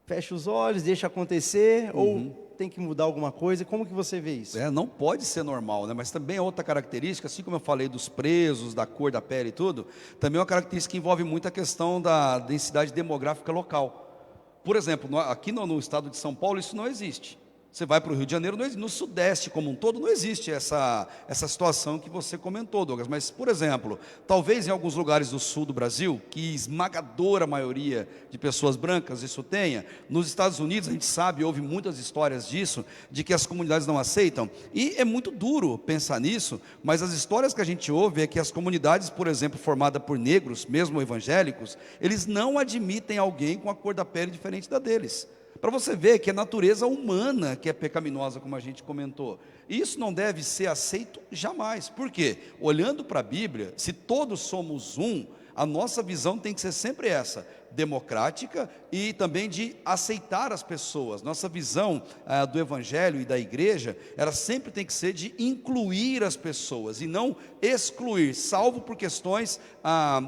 fecha os olhos, deixa acontecer ou tem que mudar alguma coisa? Como que você vê isso? Não pode ser normal, né? Mas também é outra característica, assim como eu falei dos presos, da cor da pele e tudo, também é uma característica que envolve muito a questão da densidade demográfica local. Por exemplo, aqui no estado de São Paulo isso não existe. Você vai para o Rio de Janeiro, não existe. No Sudeste como um todo não existe essa situação que você comentou, Douglas. Mas, por exemplo, talvez em alguns lugares do sul do Brasil, que esmagadora maioria de pessoas brancas isso tenha, nos Estados Unidos a gente sabe, houve muitas histórias disso, de que as comunidades não aceitam, e é muito duro pensar nisso, mas as histórias que a gente ouve é que as comunidades, por exemplo, formadas por negros, mesmo evangélicos, eles não admitem alguém com a cor da pele diferente da deles. Para você ver que é a natureza humana que é pecaminosa, como a gente comentou. E isso não deve ser aceito jamais. Por quê? Olhando para a Bíblia, se todos somos um, a nossa visão tem que ser sempre essa, democrática e também de aceitar as pessoas. Nossa visão do Evangelho e da igreja, ela sempre tem que ser de incluir as pessoas e não excluir, salvo por questões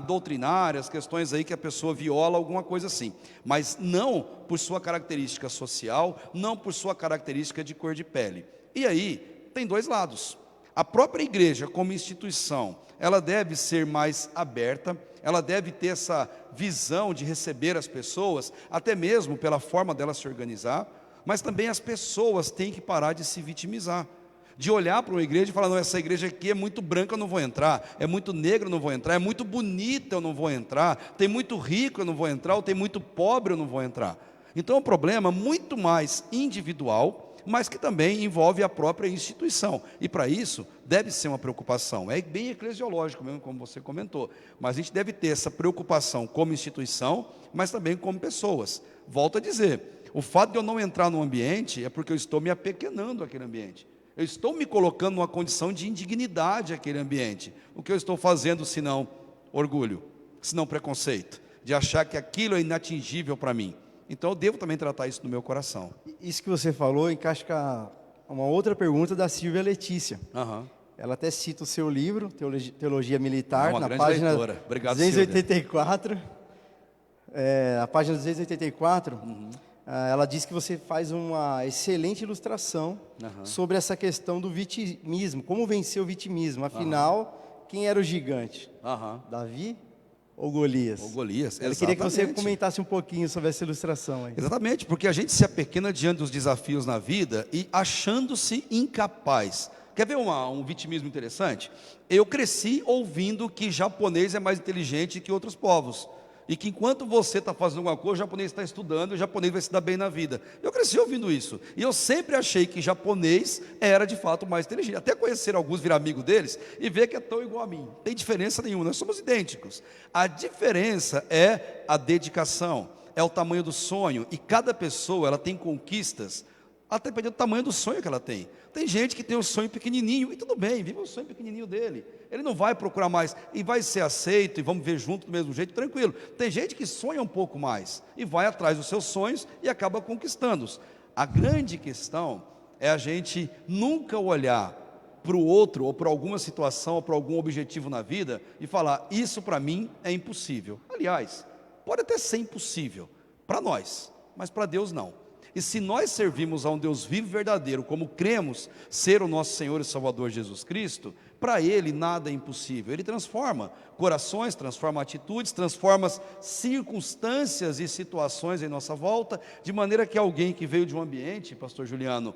doutrinárias, questões aí que a pessoa viola, alguma coisa assim. Mas não por sua característica social, não por sua característica de cor de pele. E aí, tem dois lados. A própria igreja, como instituição, ela deve ser mais aberta, ela deve ter essa visão de receber as pessoas, até mesmo pela forma dela se organizar, mas também as pessoas têm que parar de se vitimizar, de olhar para uma igreja e falar, não, essa igreja aqui é muito branca, eu não vou entrar, é muito negra, eu não vou entrar, é muito bonita, eu não vou entrar, tem muito rico, eu não vou entrar, ou tem muito pobre, eu não vou entrar. Então é um problema muito mais individual, mas que também envolve a própria instituição. E para isso, deve ser uma preocupação. É bem eclesiológico mesmo, como você comentou. Mas a gente deve ter essa preocupação como instituição, mas também como pessoas. Volto a dizer, o fato de eu não entrar no ambiente é porque eu estou me apequenando àquele ambiente. Eu estou me colocando numa condição de indignidade àquele ambiente. O que eu estou fazendo, senão orgulho, senão preconceito, de achar que aquilo é inatingível para mim. Então eu devo também tratar isso no meu coração. Isso que você falou encaixa com uma outra pergunta da Silvia Letícia. Ela até cita o seu livro, Teologia Militar, na página Obrigado, 284. A página 284, ela diz que você faz uma excelente ilustração sobre essa questão do vitimismo, como vencer o vitimismo. Afinal, quem era o gigante? Davi ou Golias? Ou Golias, Eu queria que você comentasse um pouquinho sobre essa ilustração aí. Exatamente, porque a gente se apequena diante dos desafios na vida e achando-se incapaz. Quer ver um vitimismo interessante? Eu cresci ouvindo que japonês é mais inteligente que outros povos. E que enquanto você está fazendo alguma coisa, o japonês está estudando, o japonês vai se dar bem na vida. Eu cresci ouvindo isso. E eu sempre achei que japonês era de fato mais inteligente. Até conhecer alguns, virar amigo deles e ver que é tão igual a mim. Não tem diferença nenhuma, nós somos idênticos. A diferença é a dedicação, é o tamanho do sonho. E cada pessoa, ela tem conquistas, até dependendo do tamanho do sonho que ela tem. Tem gente que tem um sonho pequenininho, e tudo bem, viva o sonho pequenininho dele. Ele não vai procurar mais, e vai ser aceito, e vamos ver junto do mesmo jeito, tranquilo. Tem gente que sonha um pouco mais, e vai atrás dos seus sonhos, e acaba conquistando-os. A grande questão é a gente nunca olhar para o outro, ou para alguma situação, ou para algum objetivo na vida, e falar, isso para mim é impossível. Aliás, pode até ser impossível, para nós, mas para Deus não. E se nós servimos a um Deus vivo e verdadeiro, como cremos ser o nosso Senhor e Salvador Jesus Cristo, para Ele nada é impossível. Ele transforma corações, transforma atitudes, transforma circunstâncias e situações em nossa volta, de maneira que alguém que veio de um ambiente, pastor Juliano,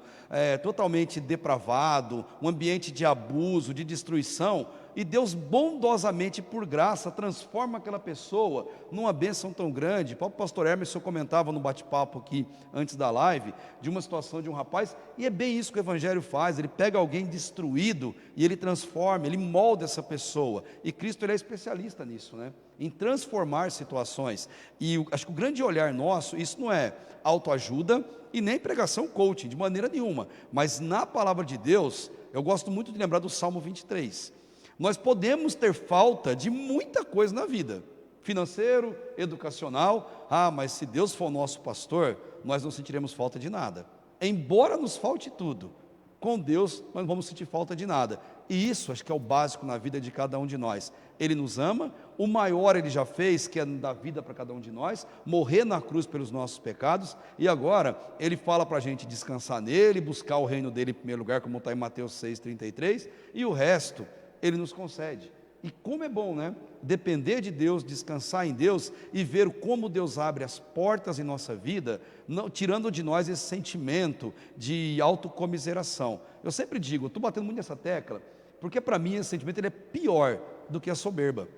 totalmente depravado, um ambiente de abuso, de destruição, e Deus bondosamente, por graça, transforma aquela pessoa numa bênção tão grande. O próprio pastor Hermes, eu comentava no bate-papo aqui, antes da live, de uma situação de um rapaz, e é bem isso que o Evangelho faz. Ele pega alguém destruído e ele transforma, ele molda essa pessoa, e Cristo, ele é especialista nisso, né? Em transformar situações. E acho que o grande olhar nosso, isso não é autoajuda e nem pregação coaching, de maneira nenhuma, mas na palavra de Deus, eu gosto muito de lembrar do Salmo 23. Nós podemos ter falta de muita coisa na vida, financeiro, educacional, mas se Deus for o nosso pastor, nós não sentiremos falta de nada. Embora nos falte tudo, com Deus nós não vamos sentir falta de nada. E isso acho que é o básico na vida de cada um de nós. Ele nos ama, o maior Ele já fez, que é dar vida para cada um de nós, morrer na cruz pelos nossos pecados, e agora Ele fala para a gente descansar nele, buscar o reino dEle em primeiro lugar, como está em Mateus 6,33, e o resto Ele nos concede. E como é bom, né? Depender de Deus, descansar em Deus e ver como Deus abre as portas em nossa vida, não, tirando de nós esse sentimento de autocomiseração. Eu sempre digo, eu estou batendo muito nessa tecla, porque para mim esse sentimento ele é pior do que a soberba.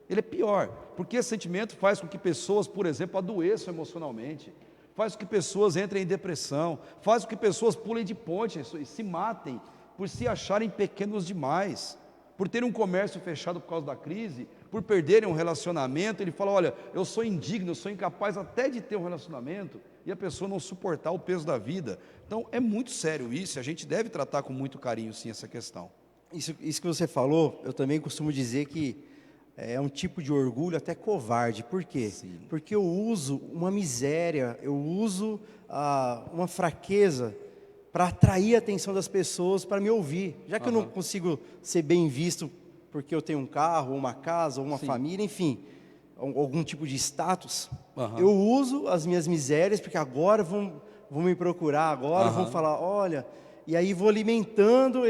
Ele é pior, porque esse sentimento faz com que pessoas, por exemplo, adoeçam emocionalmente, faz com que pessoas entrem em depressão, faz com que pessoas pulem de ponte e se matem por se acharem pequenos demais, por terem um comércio fechado por causa da crise, por perderem um relacionamento. Ele fala, olha, eu sou indigno, eu sou incapaz até de ter um relacionamento, e a pessoa não suportar o peso da vida. Então é muito sério isso, a gente deve tratar com muito carinho sim essa questão. Isso que você falou, eu também costumo dizer que é um tipo de orgulho até covarde. Por quê? Sim. Porque eu uso uma miséria, eu uso uma fraqueza para atrair a atenção das pessoas para me ouvir. Já que eu não consigo ser bem visto porque eu tenho um carro, uma casa, uma família, enfim, algum tipo de status, eu uso as minhas misérias, porque agora vão me procurar, agora vão falar, olha, e aí vou alimentando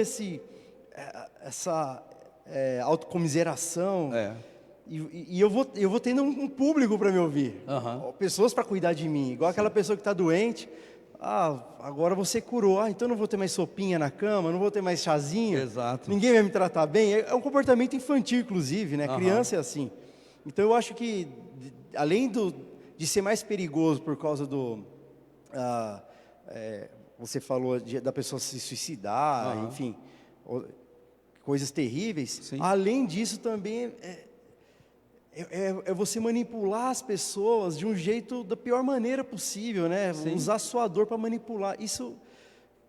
essa autocomiseração, e eu vou tendo um público para me ouvir, pessoas para cuidar de mim, igual aquela pessoa que está doente. Agora você curou, então não vou ter mais sopinha na cama, não vou ter mais chazinho, Exato. Ninguém vai me tratar bem. É um comportamento infantil, inclusive, né? Criança é assim. Então eu acho que, além de ser mais perigoso por causa você falou da pessoa se suicidar, enfim, coisas terríveis. Sim. Além disso também é você manipular as pessoas de um jeito, da pior maneira possível, né? Sim. Usar sua dor para manipular. Isso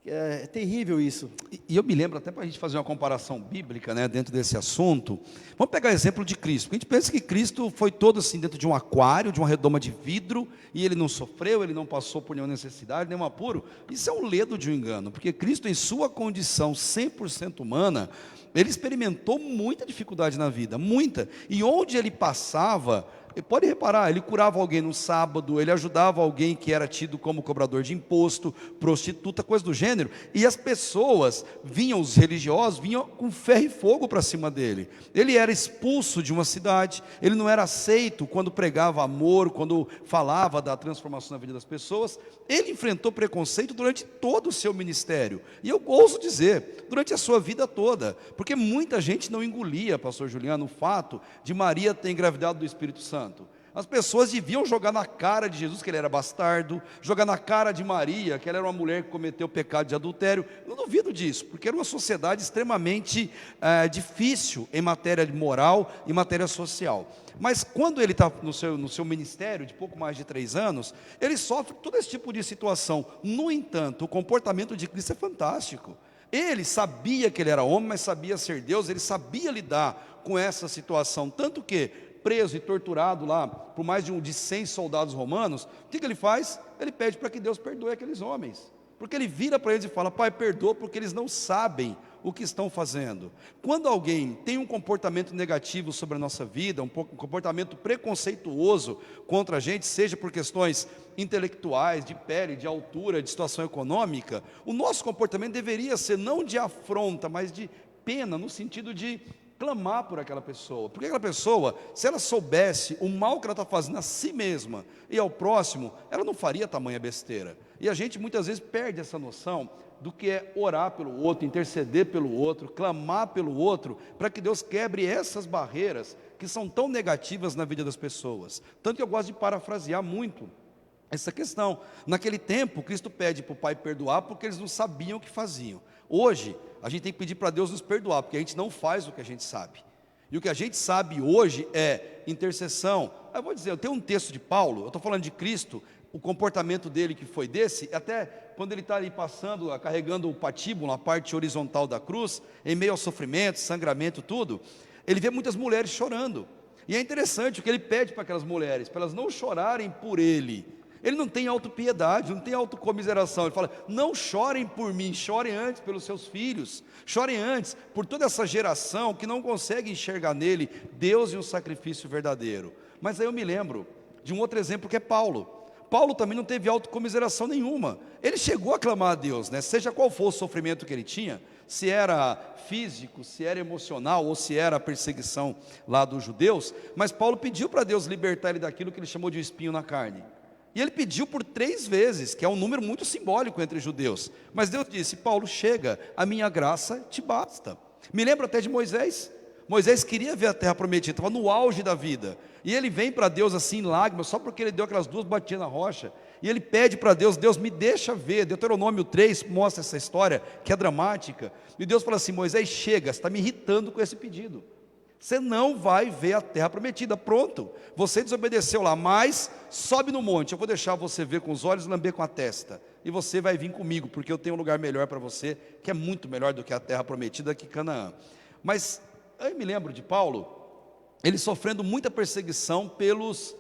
é terrível, isso. E eu me lembro, até para a gente fazer uma comparação bíblica, né, dentro desse assunto, vamos pegar o exemplo de Cristo. A gente pensa que Cristo foi todo assim dentro de um aquário, de uma redoma de vidro, e Ele não sofreu, Ele não passou por nenhuma necessidade, nenhum apuro. Isso é um ledo de um engano, porque Cristo, em sua condição 100% humana, Ele experimentou muita dificuldade na vida, muita. E onde Ele passava, pode reparar, Ele curava alguém no sábado, Ele ajudava alguém que era tido como cobrador de imposto, prostituta, coisa do gênero. E as pessoas vinham, os religiosos, vinham com ferro e fogo para cima dele. Ele era expulso de uma cidade, ele não era aceito quando pregava amor, quando falava da transformação na vida das pessoas. Ele enfrentou preconceito durante todo o seu ministério. E eu ouso dizer, durante a sua vida toda. Porque muita gente não engolia, pastor Juliano, o fato de Maria ter engravidado do Espírito Santo. As pessoas deviam jogar na cara de Jesus que ele era bastardo, jogar na cara de Maria que ela era uma mulher que cometeu pecado de adultério. Eu não duvido disso, porque era uma sociedade extremamente difícil em matéria de moral e matéria social. Mas quando ele está no seu ministério de pouco mais de 3 anos, ele sofre todo esse tipo de situação. No entanto, o comportamento de Cristo é fantástico. Ele sabia que ele era homem, mas sabia ser Deus, ele sabia lidar com essa situação, tanto que, preso e torturado lá por mais de 100 soldados romanos, o que ele faz? Ele pede para que Deus perdoe aqueles homens, porque ele vira para eles e fala, Pai, perdoa, porque eles não sabem o que estão fazendo. Quando alguém tem um comportamento negativo sobre a nossa vida, um comportamento preconceituoso contra a gente, seja por questões intelectuais, de pele, de altura, de situação econômica, o nosso comportamento deveria ser não de afronta, mas de pena no sentido de clamar por aquela pessoa, porque aquela pessoa, se ela soubesse o mal que ela está fazendo a si mesma e ao próximo, ela não faria tamanha besteira. E a gente muitas vezes perde essa noção do que é orar pelo outro, interceder pelo outro, clamar pelo outro, para que Deus quebre essas barreiras que são tão negativas na vida das pessoas. Tanto que eu gosto de parafrasear muito essa questão. Naquele tempo, Cristo pede para o Pai perdoar porque eles não sabiam o que faziam. Hoje, a gente tem que pedir para Deus nos perdoar, porque a gente não faz o que a gente sabe. E o que a gente sabe hoje é intercessão. Eu vou dizer, eu tenho um texto de Paulo, eu estou falando de Cristo, o comportamento dele que foi desse, até quando ele está ali passando, carregando o patíbulo na parte horizontal da cruz, em meio ao sofrimento, sangramento, tudo, ele vê muitas mulheres chorando. E é interessante o que ele pede para aquelas mulheres, para elas não chorarem por ele. Ele não tem autopiedade, não tem autocomiseração. Ele fala, não chorem por mim, chorem antes pelos seus filhos, chorem antes por toda essa geração que não consegue enxergar nele Deus e um sacrifício verdadeiro. Mas aí eu me lembro de um outro exemplo que é Paulo. Paulo também não teve autocomiseração nenhuma. Ele chegou a clamar a Deus, né? Seja qual for o sofrimento que ele tinha, se era físico, se era emocional ou se era a perseguição lá dos judeus, mas Paulo pediu para Deus libertar ele daquilo que ele chamou de espinho na carne. E ele pediu por 3 vezes, que é um número muito simbólico entre judeus. Mas Deus disse, Paulo, chega, a minha graça te basta. Me lembro até de Moisés. Moisés queria ver a terra prometida, estava no auge da vida. E ele vem para Deus assim em lágrimas, só porque ele deu aquelas 2 batidas na rocha. E ele pede para Deus, Deus me deixa ver. Deuteronômio 3 mostra essa história, que é dramática. E Deus fala assim, Moisés, chega, você está me irritando com esse pedido. Você não vai ver a terra prometida, pronto. Você desobedeceu lá, mas sobe no monte, eu vou deixar você ver com os olhos e lamber com a testa. E você vai vir comigo, porque eu tenho um lugar melhor para você, que é muito melhor do que a terra prometida, que Canaã. Mas eu me lembro de Paulo, ele sofrendo muita perseguição pelos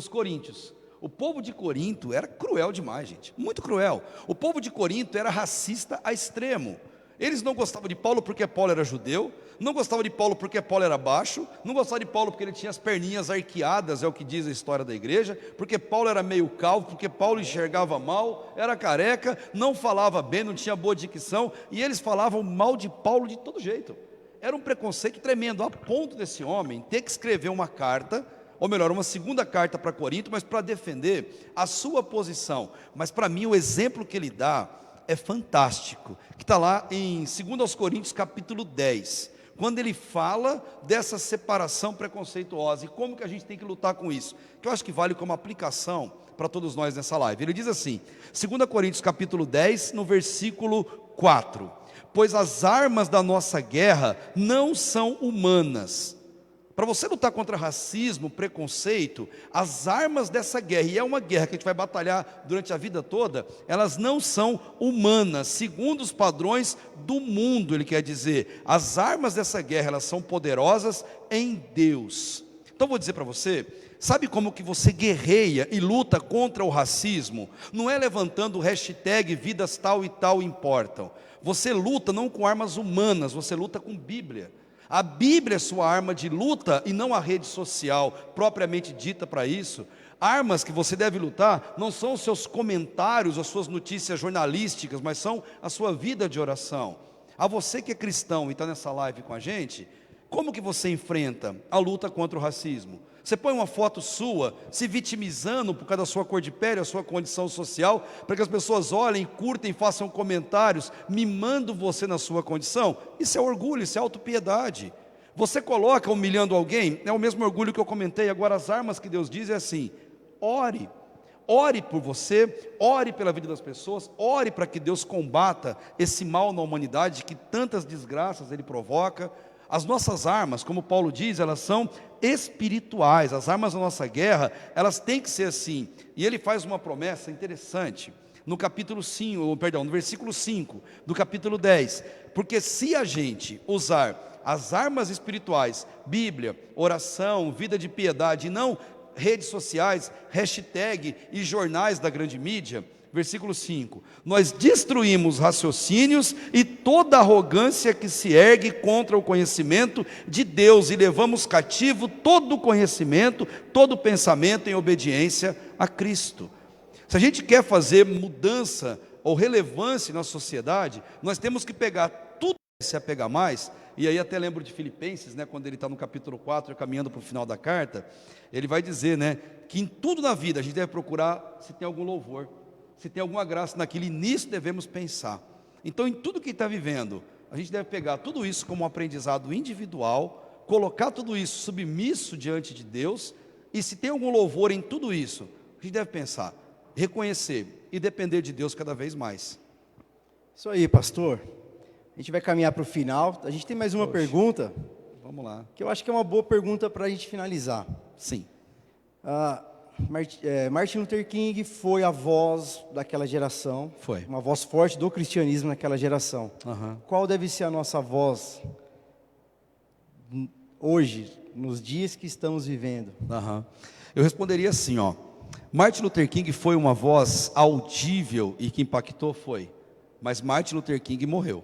coríntios. O povo de Corinto era cruel demais, gente, muito cruel. O povo de Corinto era racista a extremo. Eles não gostavam de Paulo porque Paulo era judeu, não gostavam de Paulo porque Paulo era baixo, não gostavam de Paulo porque ele tinha as perninhas arqueadas, é o que diz a história da igreja, porque Paulo era meio calvo, porque Paulo enxergava mal, era careca, não falava bem, não tinha boa dicção, e eles falavam mal de Paulo de todo jeito. Era um preconceito tremendo, a ponto desse homem ter que escrever uma carta, ou melhor, uma segunda carta para Corinto, mas para defender a sua posição. Mas para mim o exemplo que ele dá é fantástico, que está lá em 2 Coríntios capítulo 10, quando ele fala dessa separação preconceituosa e como que a gente tem que lutar com isso, que eu acho que vale como aplicação para todos nós nessa live. Ele diz assim, 2 Coríntios capítulo 10, no versículo 4, pois as armas da nossa guerra não são humanas. Para você lutar contra racismo, preconceito, as armas dessa guerra, e é uma guerra que a gente vai batalhar durante a vida toda, elas não são humanas, segundo os padrões do mundo, ele quer dizer. As armas dessa guerra, elas são poderosas em Deus. Então vou dizer para você, sabe como que você guerreia e luta contra o racismo? Não é levantando o hashtag vidas tal e tal importam. Você luta não com armas humanas, você luta com Bíblia. A Bíblia é sua arma de luta e não a rede social propriamente dita para isso. Armas que você deve lutar não são os seus comentários, as suas notícias jornalísticas, mas são a sua vida de oração. A você que é cristão e está nessa live com a gente, como que você enfrenta a luta contra o racismo? Você põe uma foto sua se vitimizando por causa da sua cor de pele, a sua condição social, para que as pessoas olhem, curtem, façam comentários, mimando você na sua condição? Isso é orgulho, isso é autopiedade. Você coloca humilhando alguém, é o mesmo orgulho que eu comentei. Agora as armas que Deus diz é assim, ore. Ore por você, ore pela vida das pessoas, ore para que Deus combata esse mal na humanidade, que tantas desgraças ele provoca. As nossas armas, como Paulo diz, elas são espirituais. As armas da nossa guerra, elas têm que ser assim. E ele faz uma promessa interessante no no versículo 5 do capítulo 10. Porque se a gente usar as armas espirituais, Bíblia, oração, vida de piedade, e não redes sociais, hashtag e jornais da grande mídia, versículo 5, nós destruímos raciocínios e toda arrogância que se ergue contra o conhecimento de Deus, e levamos cativo todo conhecimento, todo pensamento em obediência a Cristo. Se a gente quer fazer mudança ou relevância na sociedade, nós temos que pegar tudo que se apegar mais E aí até lembro de Filipenses, né, quando ele está no capítulo 4, caminhando para o final da carta, ele vai dizer, né, que em tudo na vida a gente deve procurar se tem algum louvor, se tem alguma graça naquilo, e nisso devemos pensar. Então, em tudo que está vivendo, a gente deve pegar tudo isso como um aprendizado individual, colocar tudo isso submisso diante de Deus, e se tem algum louvor em tudo isso, a gente deve pensar, reconhecer e depender de Deus cada vez mais. Isso aí, pastor. A gente vai caminhar para o final. A gente tem mais uma pergunta. Vamos lá. Que eu acho que é uma boa pergunta para a gente finalizar. Sim. Martin Luther King foi a voz daquela geração. Foi. Uma voz forte do cristianismo naquela geração. Qual deve ser a nossa voz hoje, nos dias que estamos vivendo? Eu responderia assim, ó. Martin Luther King foi uma voz audível e que impactou, foi. Mas Martin Luther King morreu.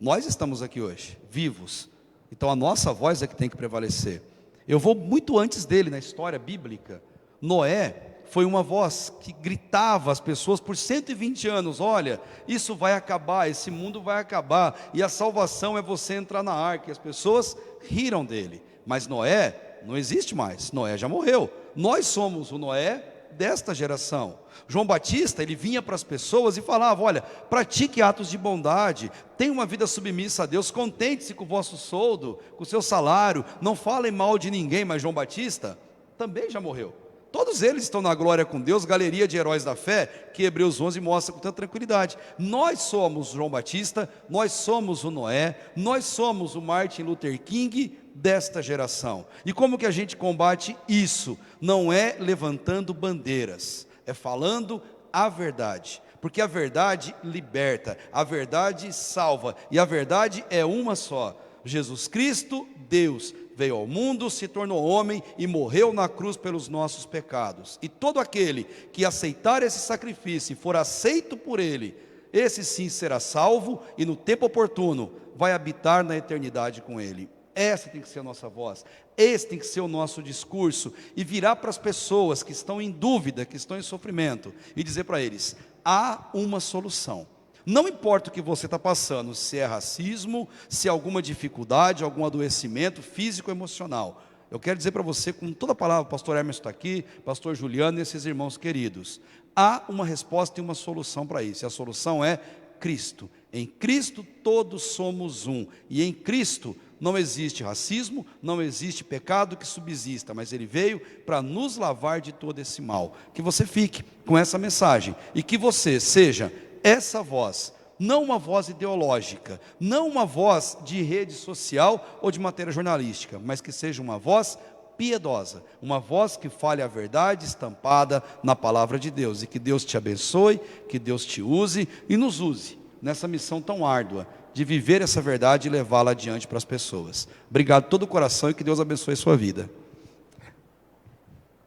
Nós estamos aqui hoje, vivos. Então a nossa voz é que tem que prevalecer. Eu vou muito antes dele na história bíblica. Noé foi uma voz que gritava às pessoas por 120 anos, olha, isso vai acabar, esse mundo vai acabar, e a salvação é você entrar na arca. E as pessoas riram dele. Mas Noé não existe mais, Noé já morreu. Nós somos o Noé desta geração. João Batista, ele vinha para as pessoas e falava, olha, pratique atos de bondade, tenha uma vida submissa a Deus, contente-se com o vosso soldo, com o seu salário, não falem mal de ninguém. Mas João Batista também já morreu. Todos eles estão na glória com Deus, galeria de heróis da fé, que Hebreus 11 mostra com tanta tranquilidade. Nós somos João Batista, nós somos o Noé, nós somos o Martin Luther King desta geração. E como que a gente combate isso? Não é levantando bandeiras, é falando a verdade. Porque a verdade liberta, a verdade salva, e a verdade é uma só. Jesus Cristo, Deus, veio ao mundo, se tornou homem e morreu na cruz pelos nossos pecados. E todo aquele que aceitar esse sacrifício e for aceito por ele, esse sim será salvo e no tempo oportuno vai habitar na eternidade com ele. Essa tem que ser a nossa voz, esse tem que ser o nosso discurso, e virar para as pessoas que estão em dúvida, que estão em sofrimento, e dizer para eles, há uma solução. Não importa o que você está passando, se é racismo, se é alguma dificuldade, algum adoecimento físico ou emocional. Eu quero dizer para você, com toda a palavra, o pastor Hermes está aqui, pastor Juliano e esses irmãos queridos, há uma resposta e uma solução para isso, e a solução é Cristo. Em Cristo todos somos um, e em Cristo não existe racismo, não existe pecado que subsista, mas Ele veio para nos lavar de todo esse mal. Que você fique com essa mensagem, e que você seja essa voz, não uma voz ideológica, não uma voz de rede social ou de matéria jornalística, mas que seja uma voz piedosa, uma voz que fale a verdade estampada na palavra de Deus. E que Deus te abençoe, que Deus te use e nos use nessa missão tão árdua de viver essa verdade e levá-la adiante para as pessoas. Obrigado de todo o coração e que Deus abençoe a sua vida.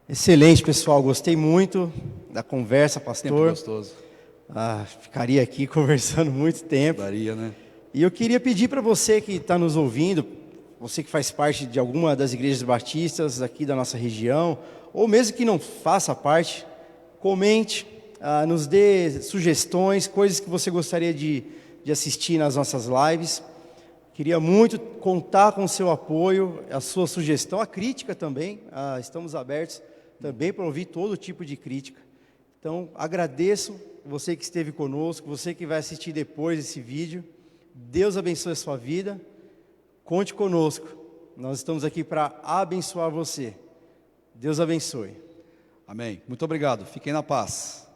Excelente, pessoal, gostei muito da conversa, pastor. Tempo gostoso. Ficaria aqui conversando muito tempo. Daria, né? E eu queria pedir para você que está nos ouvindo, você que faz parte de alguma das igrejas batistas aqui da nossa região, ou mesmo que não faça parte, comente, nos dê sugestões, coisas que você gostaria de assistir nas nossas lives. Queria muito contar com o seu apoio, a sua sugestão, a crítica também. Estamos abertos também para ouvir todo tipo de crítica. Então, agradeço você que esteve conosco, você que vai assistir depois esse vídeo. Deus abençoe a sua vida. Conte conosco. Nós estamos aqui para abençoar você. Deus abençoe. Amém. Muito obrigado. Fiquem na paz.